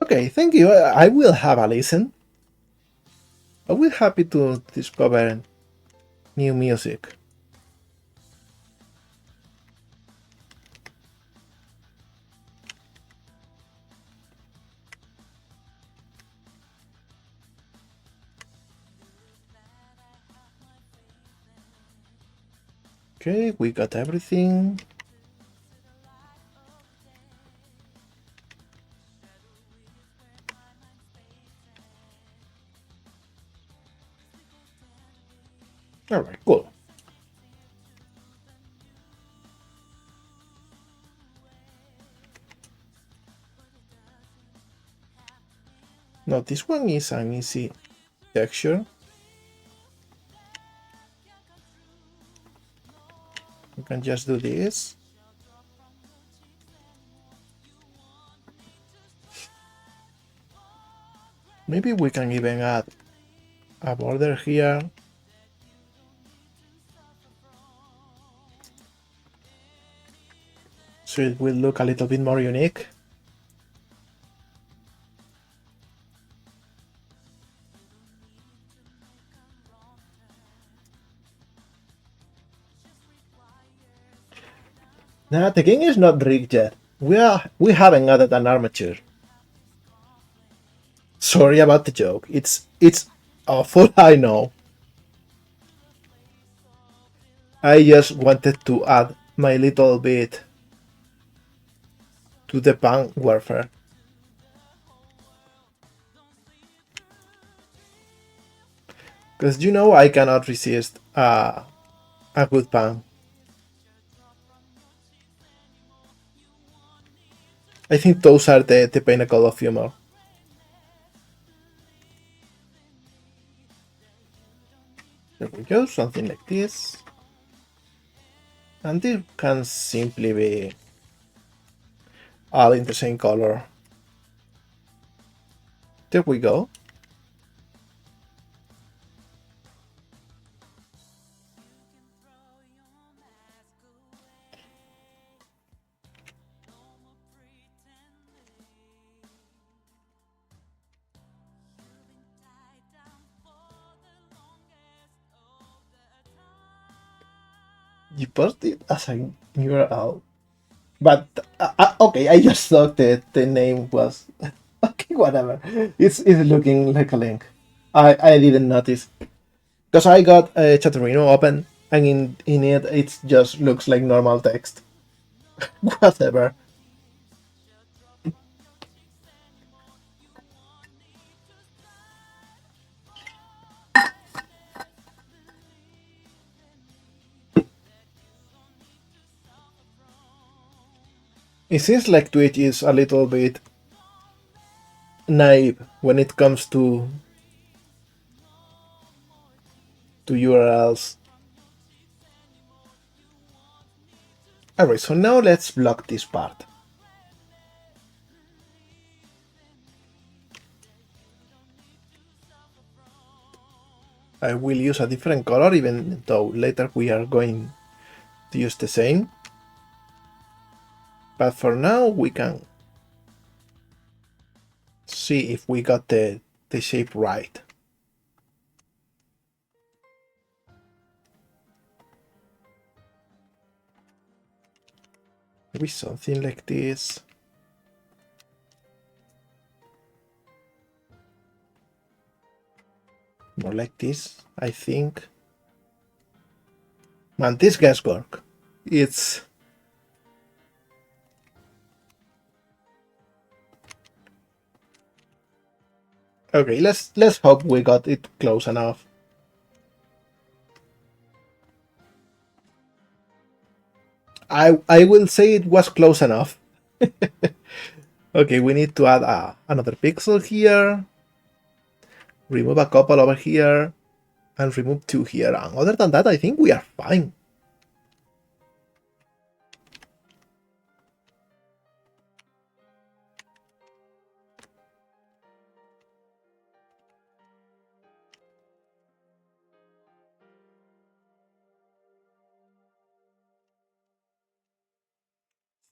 Okay, thank you. I will have a listen. I will happy to discover new music. Okay, we got everything. Alright, cool. Now this one is an easy texture. We can just do this. Maybe we can even add a border here. So it will look a little bit more unique. Nah, the game is not rigged yet. We haven't added an armature. Sorry about the joke. It's awful, I know. I just wanted to add my little bit to the punk warfare. Because you know I cannot resist a good punk. I think those are the pinnacle of humor. There we go, something like this. And it can simply be all in the same color. There we go. You posted as a URL. But okay, I just thought that the name was okay. Whatever. It's looking like a link. I didn't notice because I got Chatterino open and in it just looks like normal text. Whatever. It seems like Twitch is a little bit naive when it comes to URLs. Alright, so now let's block this part. I will use a different color even though later we are going to use the same. But for now we can see if we got the shape right. Maybe something like this. More like this, I think. Man, this guesswork. It's... Okay, let's hope we got it close enough. I will say it was close enough. Okay, we need to add another pixel here. Remove a couple over here. And remove 2 here. And other than that, I think we are fine.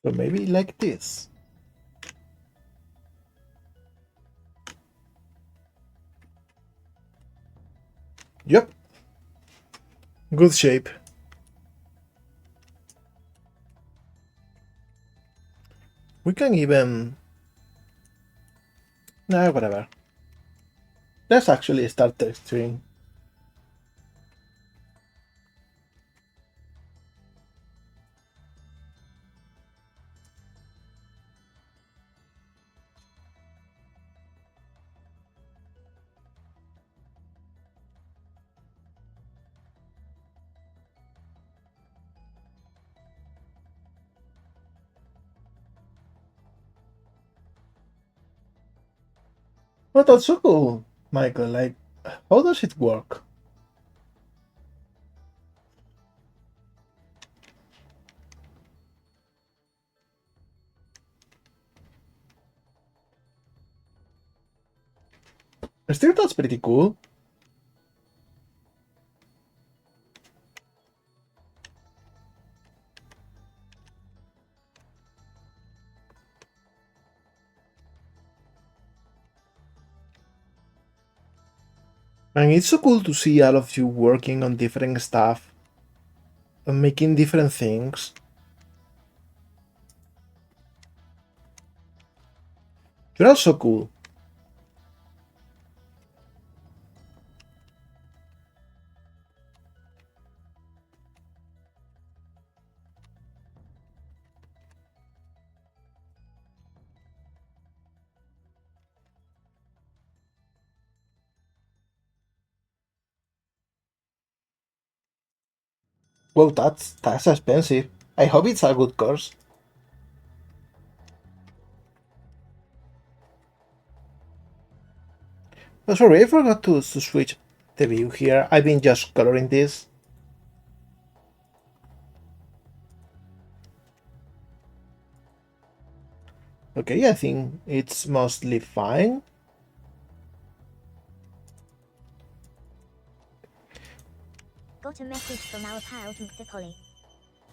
So maybe like this. Yep. Good shape. We can even... Nah, whatever. Let's actually start texturing. Oh, that's so cool, Michael. Like, how does it work? Still, that's pretty cool. And it's so cool to see all of you working on different stuff and making different things. You're all so cool. Well, that's expensive. I hope it's a good course. Oh, sorry, I forgot to switch the view here. I've been just coloring this. Okay, I think it's mostly fine. Got a message from our pal the Polly.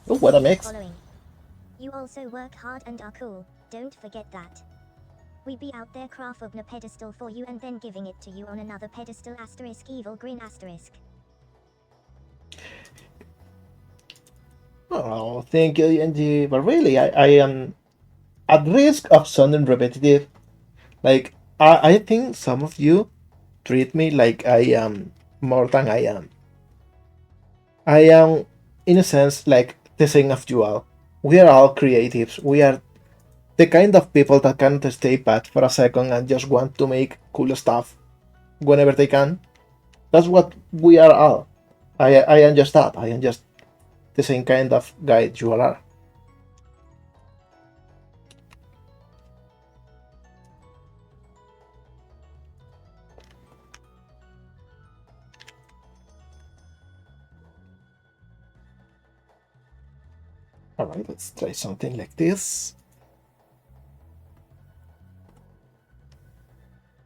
Oh, what a Say the mix. following. You also work hard and are cool, don't forget that. We be out there craft a pedestal for you and then giving it to you on another pedestal asterisk evil grin asterisk. Oh, thank you, Angie. But really, I am at risk of sounding repetitive. Like, I think some of you treat me like I am more than I am. I am, in a sense, like the same of you all. We are all creatives. We are the kind of people that can't stay pat for a second and just want to make cool stuff whenever they can. That's what we are all. I am just that. I am just the same kind of guy you all are. Alright, let's try something like this.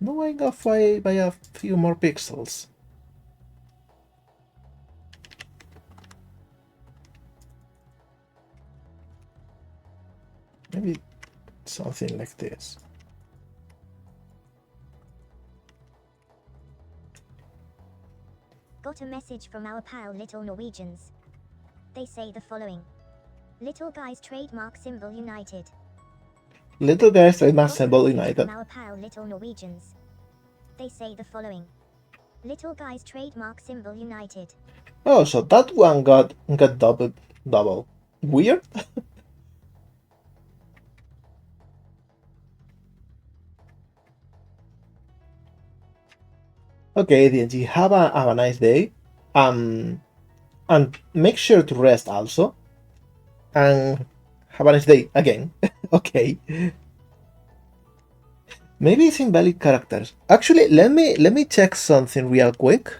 Going off by a few more pixels. Maybe something like this. Got a message from our pal Little Norwegians. They say the following. Little guys trademark symbol united. Little guys trademark Got a symbol message united. from our pal Little Norwegians. They say the following. Little guys trademark symbol united. Oh, so that one got double. Weird. Okay, DNG, have a nice day. And make sure to rest also. And have a nice day again. Okay. Maybe it's invalid characters. Actually, let me check something real quick.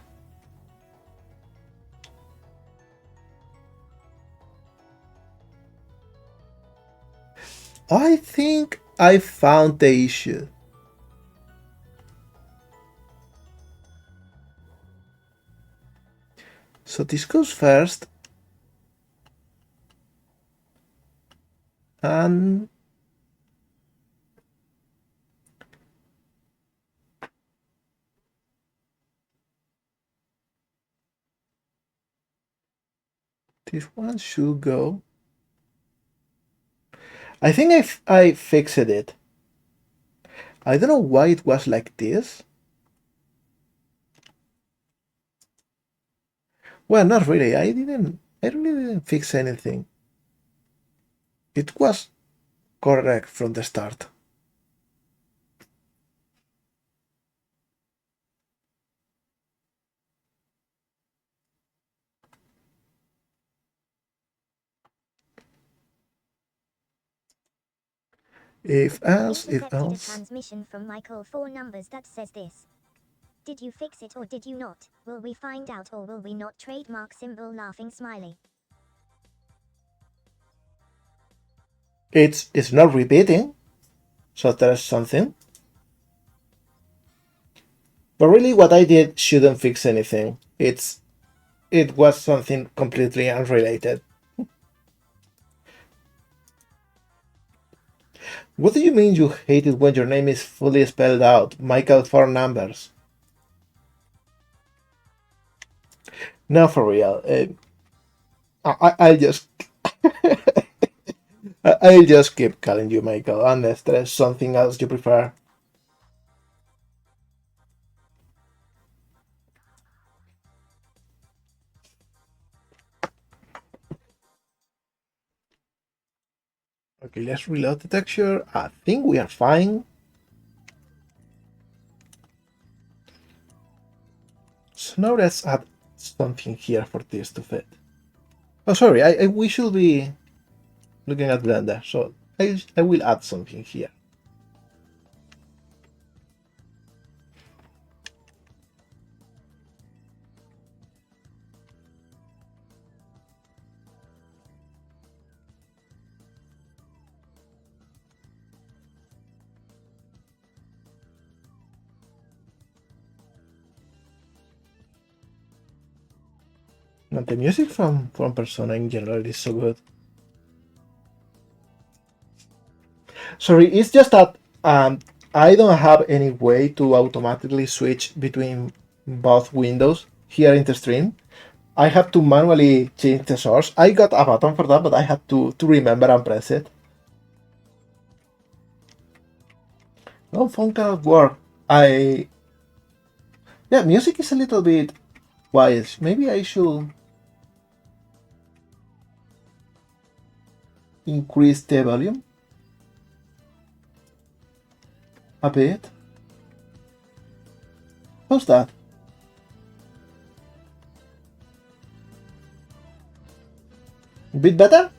I think I found the issue. So this goes first, and this one should go. I think I fixed it. I don't know why it was like this. Well, not really. I really didn't fix anything. It was correct from the start. If else, if Intercepted a else. transmission from Michael 4 numbers that says this. Did you fix it or did you not? Will we find out or will we not? Trademark symbol laughing smiley. It's not repeating, so there's something. But really, what I did shouldn't fix anything. It was something completely unrelated. What do you mean you hate it when your name is fully spelled out? Michael 4 numbers. No, for real. I'll just I'll just keep calling you Michael unless there's something else you prefer. Okay, let's reload the texture. I think we are fine. So now let's add something here for this to fit. Oh, sorry, we should be looking at Blender, so I will add something here. And the music from Persona in general is so good. Sorry, it's just that I don't have any way to automatically switch between both windows here in the stream. I have to manually change the source. I got a button for that, but I had to remember and press it. No, phone cannot work. Yeah, music is a little bit quiet. Maybe I should increase the volume a bit. How's that? A bit better?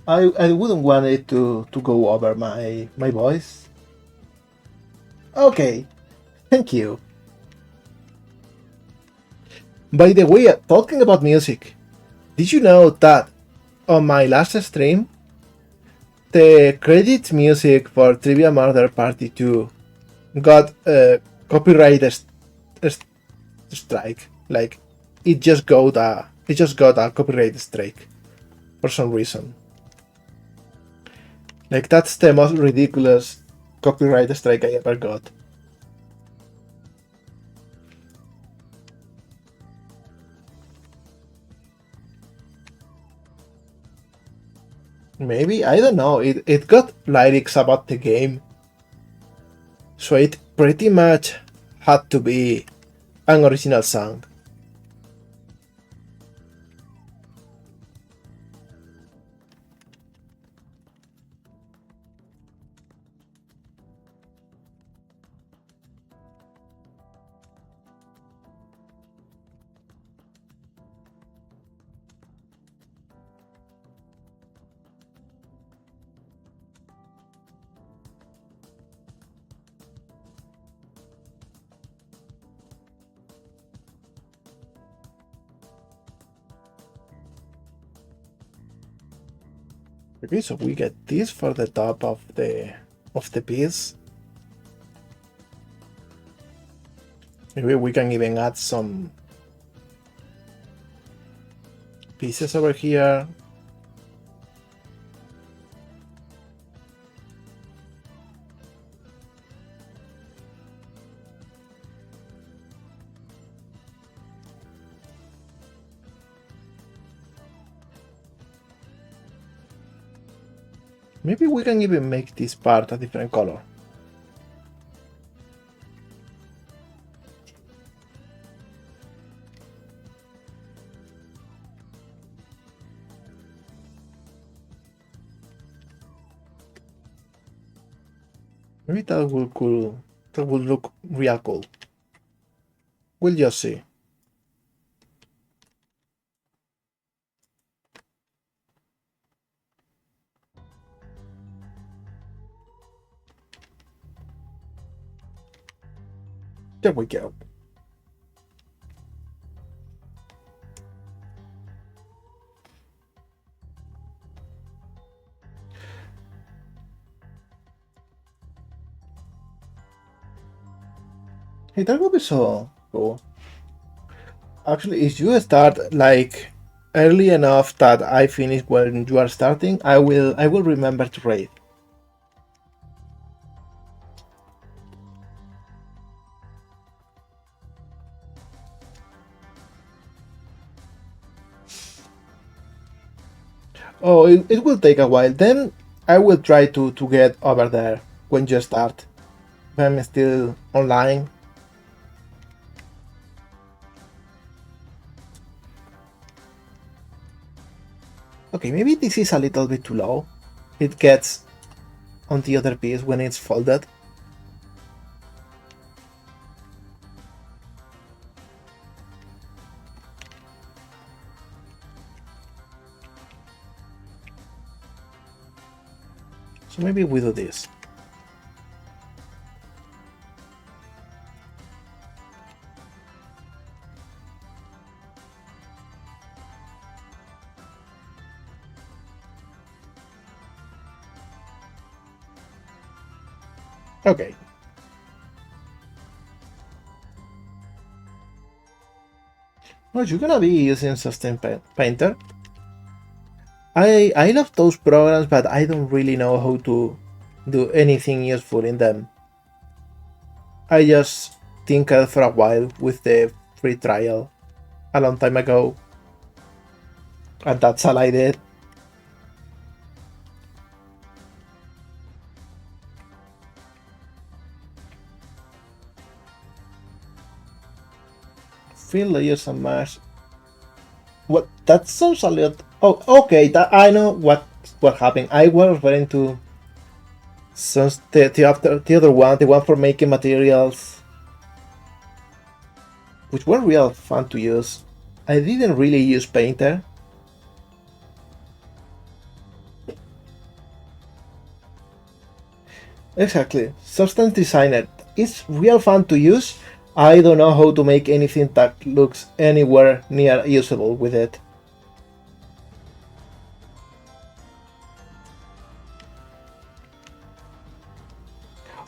I wouldn't want it to go over my voice. Okay, thank you. By the way, talking about music, did you know that on my last stream, the credit music for Trivia Murder Party 2 got a copyright strike? Like, it just got a copyright strike for some reason. Like, that's the most ridiculous copyright strike I ever got. Maybe, I don't know, it got lyrics about the game. So it pretty much had to be an original song. Okay, so we get this for the top of the piece. Maybe we can even add some pieces over here. Maybe we can even make this part a different color. Maybe that will cool. That will look real cool. We'll just see. There we go. Hey, that would be so cool. Actually, if you start like early enough that I finish when you are starting, I will remember to raid. Oh, it will take a while. Then I will try to get over there when you start. If I'm still online. Okay, maybe this is a little bit too low. It gets on the other piece when it's folded. So maybe we do this. Okay. Oh, you're gonna be using Sustain Painter? I love those programs, but I don't really know how to do anything useful in them. I just tinkered for a while with the free trial a long time ago, and that's all I did. Fill layers and mash. What? That sounds a lot. Oh, okay. That I know what happened. I was referring to some the other one, the one for making materials, which were real fun to use. I didn't really use Painter. Exactly. Substance Designer. It's real fun to use. I don't know how to make anything that looks anywhere near usable with it.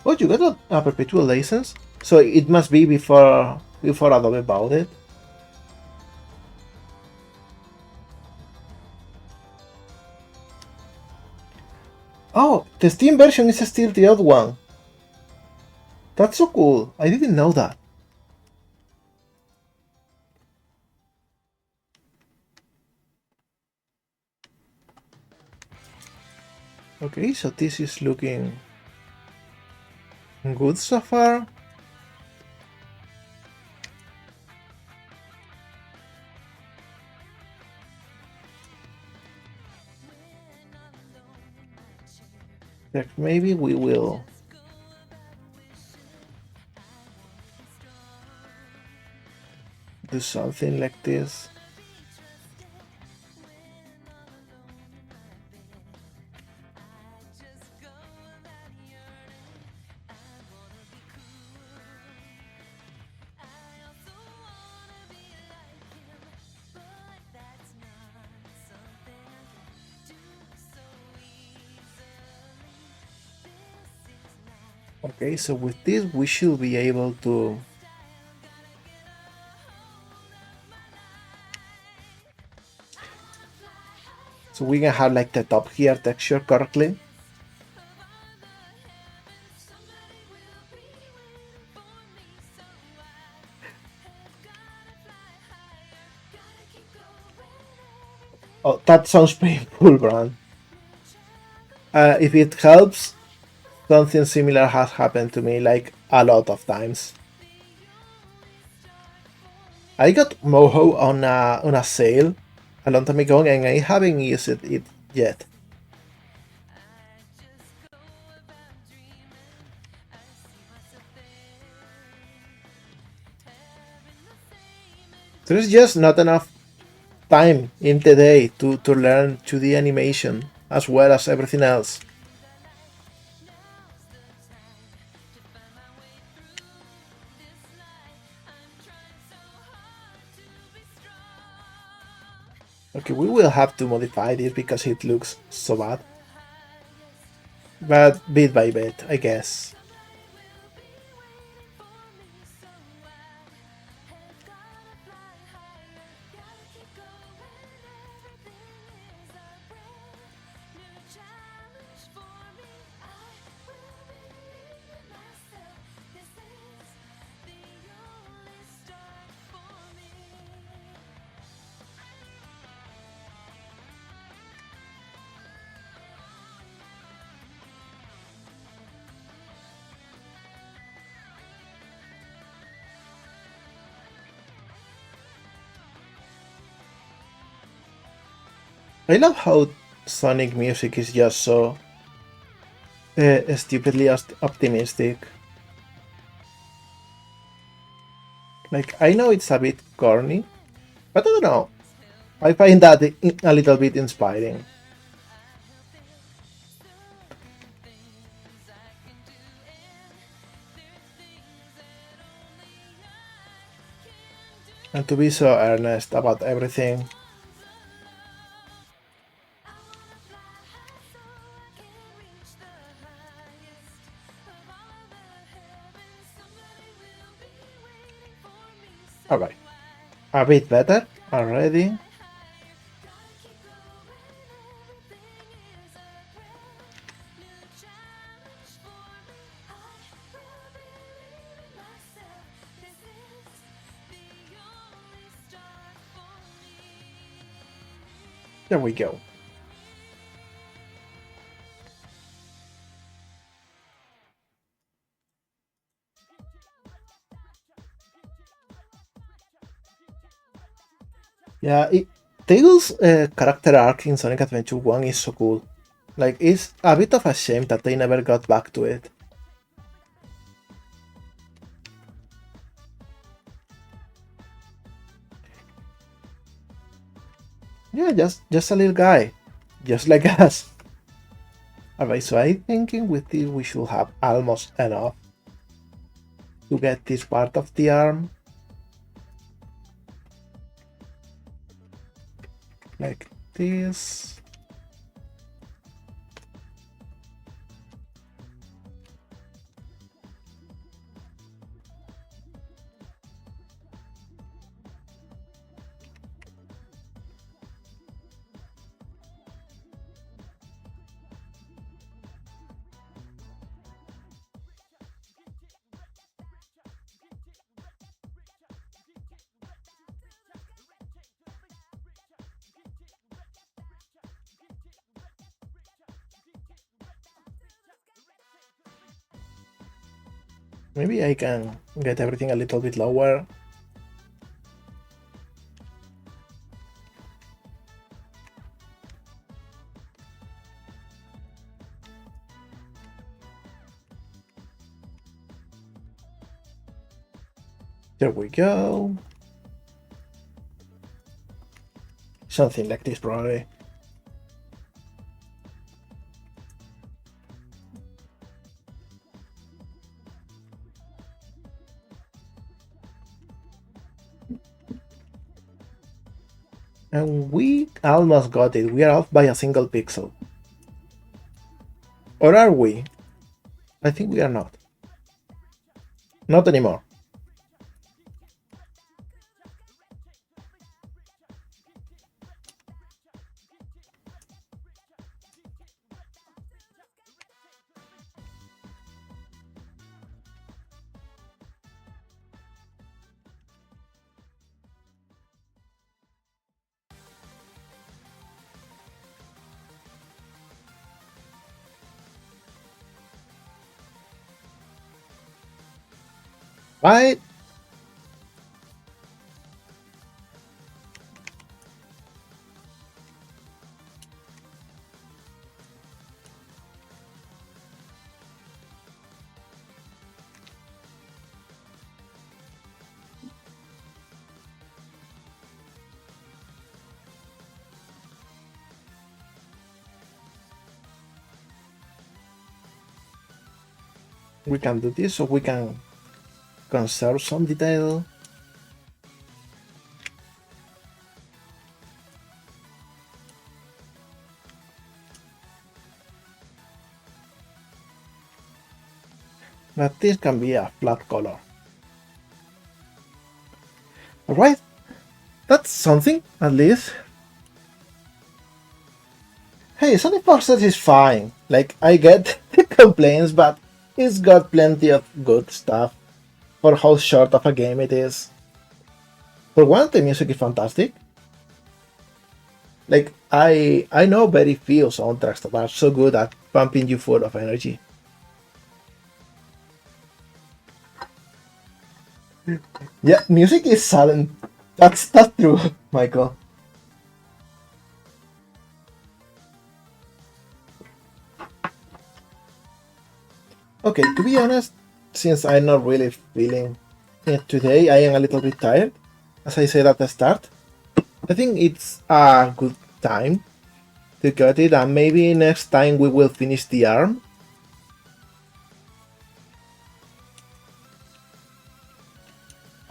Oh, you got a perpetual license? So it must be before Adobe bought it. Oh, the Steam version is still the old one. That's so cool. I didn't know that. Okay, so this is looking good so far. Like maybe we will do something like this. Okay, so with this we should be able to so we can have like the top here texture correctly. Oh, that sounds painful, Bran. If it helps, something similar has happened to me like a lot of times. I got Moho on a sale a long time ago and I haven't used it yet. There's just not enough time in the day to learn 2D animation as well as everything else. Okay, we will have to modify this because it looks so bad. But bit by bit, I guess. I love how Sonic music is just so stupidly optimistic. Like, I know it's a bit corny, but I don't know. I find that a little bit inspiring. And to be so earnest about everything. Alright. A bit better already. There we go. Yeah, Tails' character arc in Sonic Adventure 1 is so cool. Like, it's a bit of a shame that they never got back to it. Yeah, just a little guy. Just like us. Alright, so I'm thinking with this we should have almost enough to get this part of the arm. Like this. Maybe I can get everything a little bit lower. There we go. Something like this probably. And we almost got it. We are off by a single pixel. Or are we? I think we are not. Not anymore. Right? We can do this so we can conserve some detail. but this can be a flat color. Alright, that's something, at least. Hey, Sonic Forces is fine. Like, I get the complaints, but it's got plenty of good stuff for how short of a game it is. For one, the music is fantastic. Like, I know very few soundtracks that are so good at pumping you full of energy. Yeah, music is silent. That's true, Michael. Okay, to be honest, since I'm not really feeling it today, I am a little bit tired, as I said at the start. I think it's a good time to cut it, and maybe next time we will finish the arm.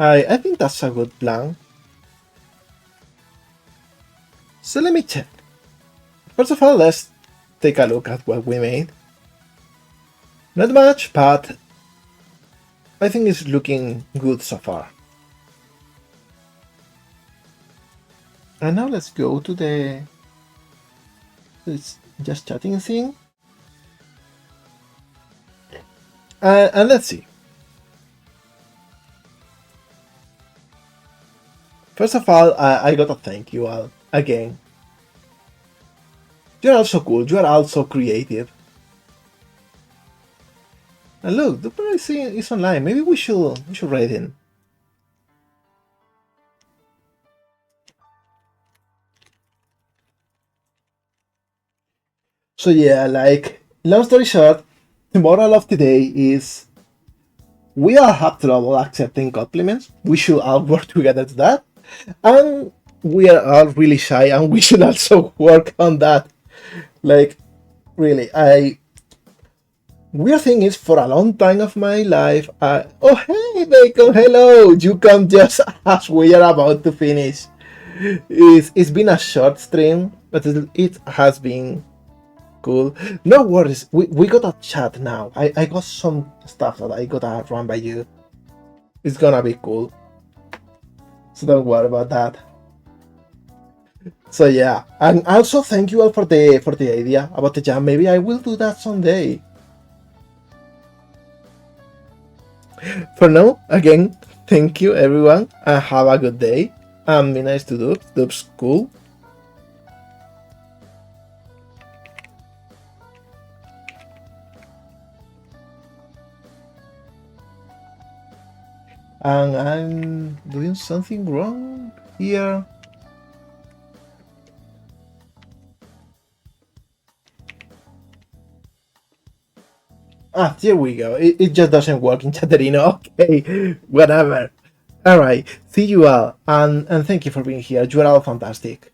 I think that's a good plan. So let me check. First of all, let's take a look at what we made. Not much, but I think it's looking good so far. And now let's go to the just chatting thing. And let's see. First of all, I gotta thank you all again. You're also cool, you're also creative. And look, the person is online. Maybe we should raid him. So yeah, like, long story short, the moral of today is we all have trouble accepting compliments. We should all work together to that. And we are all really shy, and we should also work on that. Like, really, weird thing is, for a long time of my life, oh hey Bacon, hello! You come just as we are about to finish. It's been a short stream, but it has been cool. No worries, we got a chat now. I got some stuff that I gotta run by you. It's gonna be cool. So don't worry about that. So yeah, and also thank you all for the idea about the jam. Maybe I will do that someday. For now, again, thank you everyone, and have a good day. And be nice to Dubs. Dubs cool. And I'm doing something wrong here. Ah, here we go. It just doesn't work in Chatterino. Okay, whatever. Alright, see you all, and thank you for being here. You are all fantastic.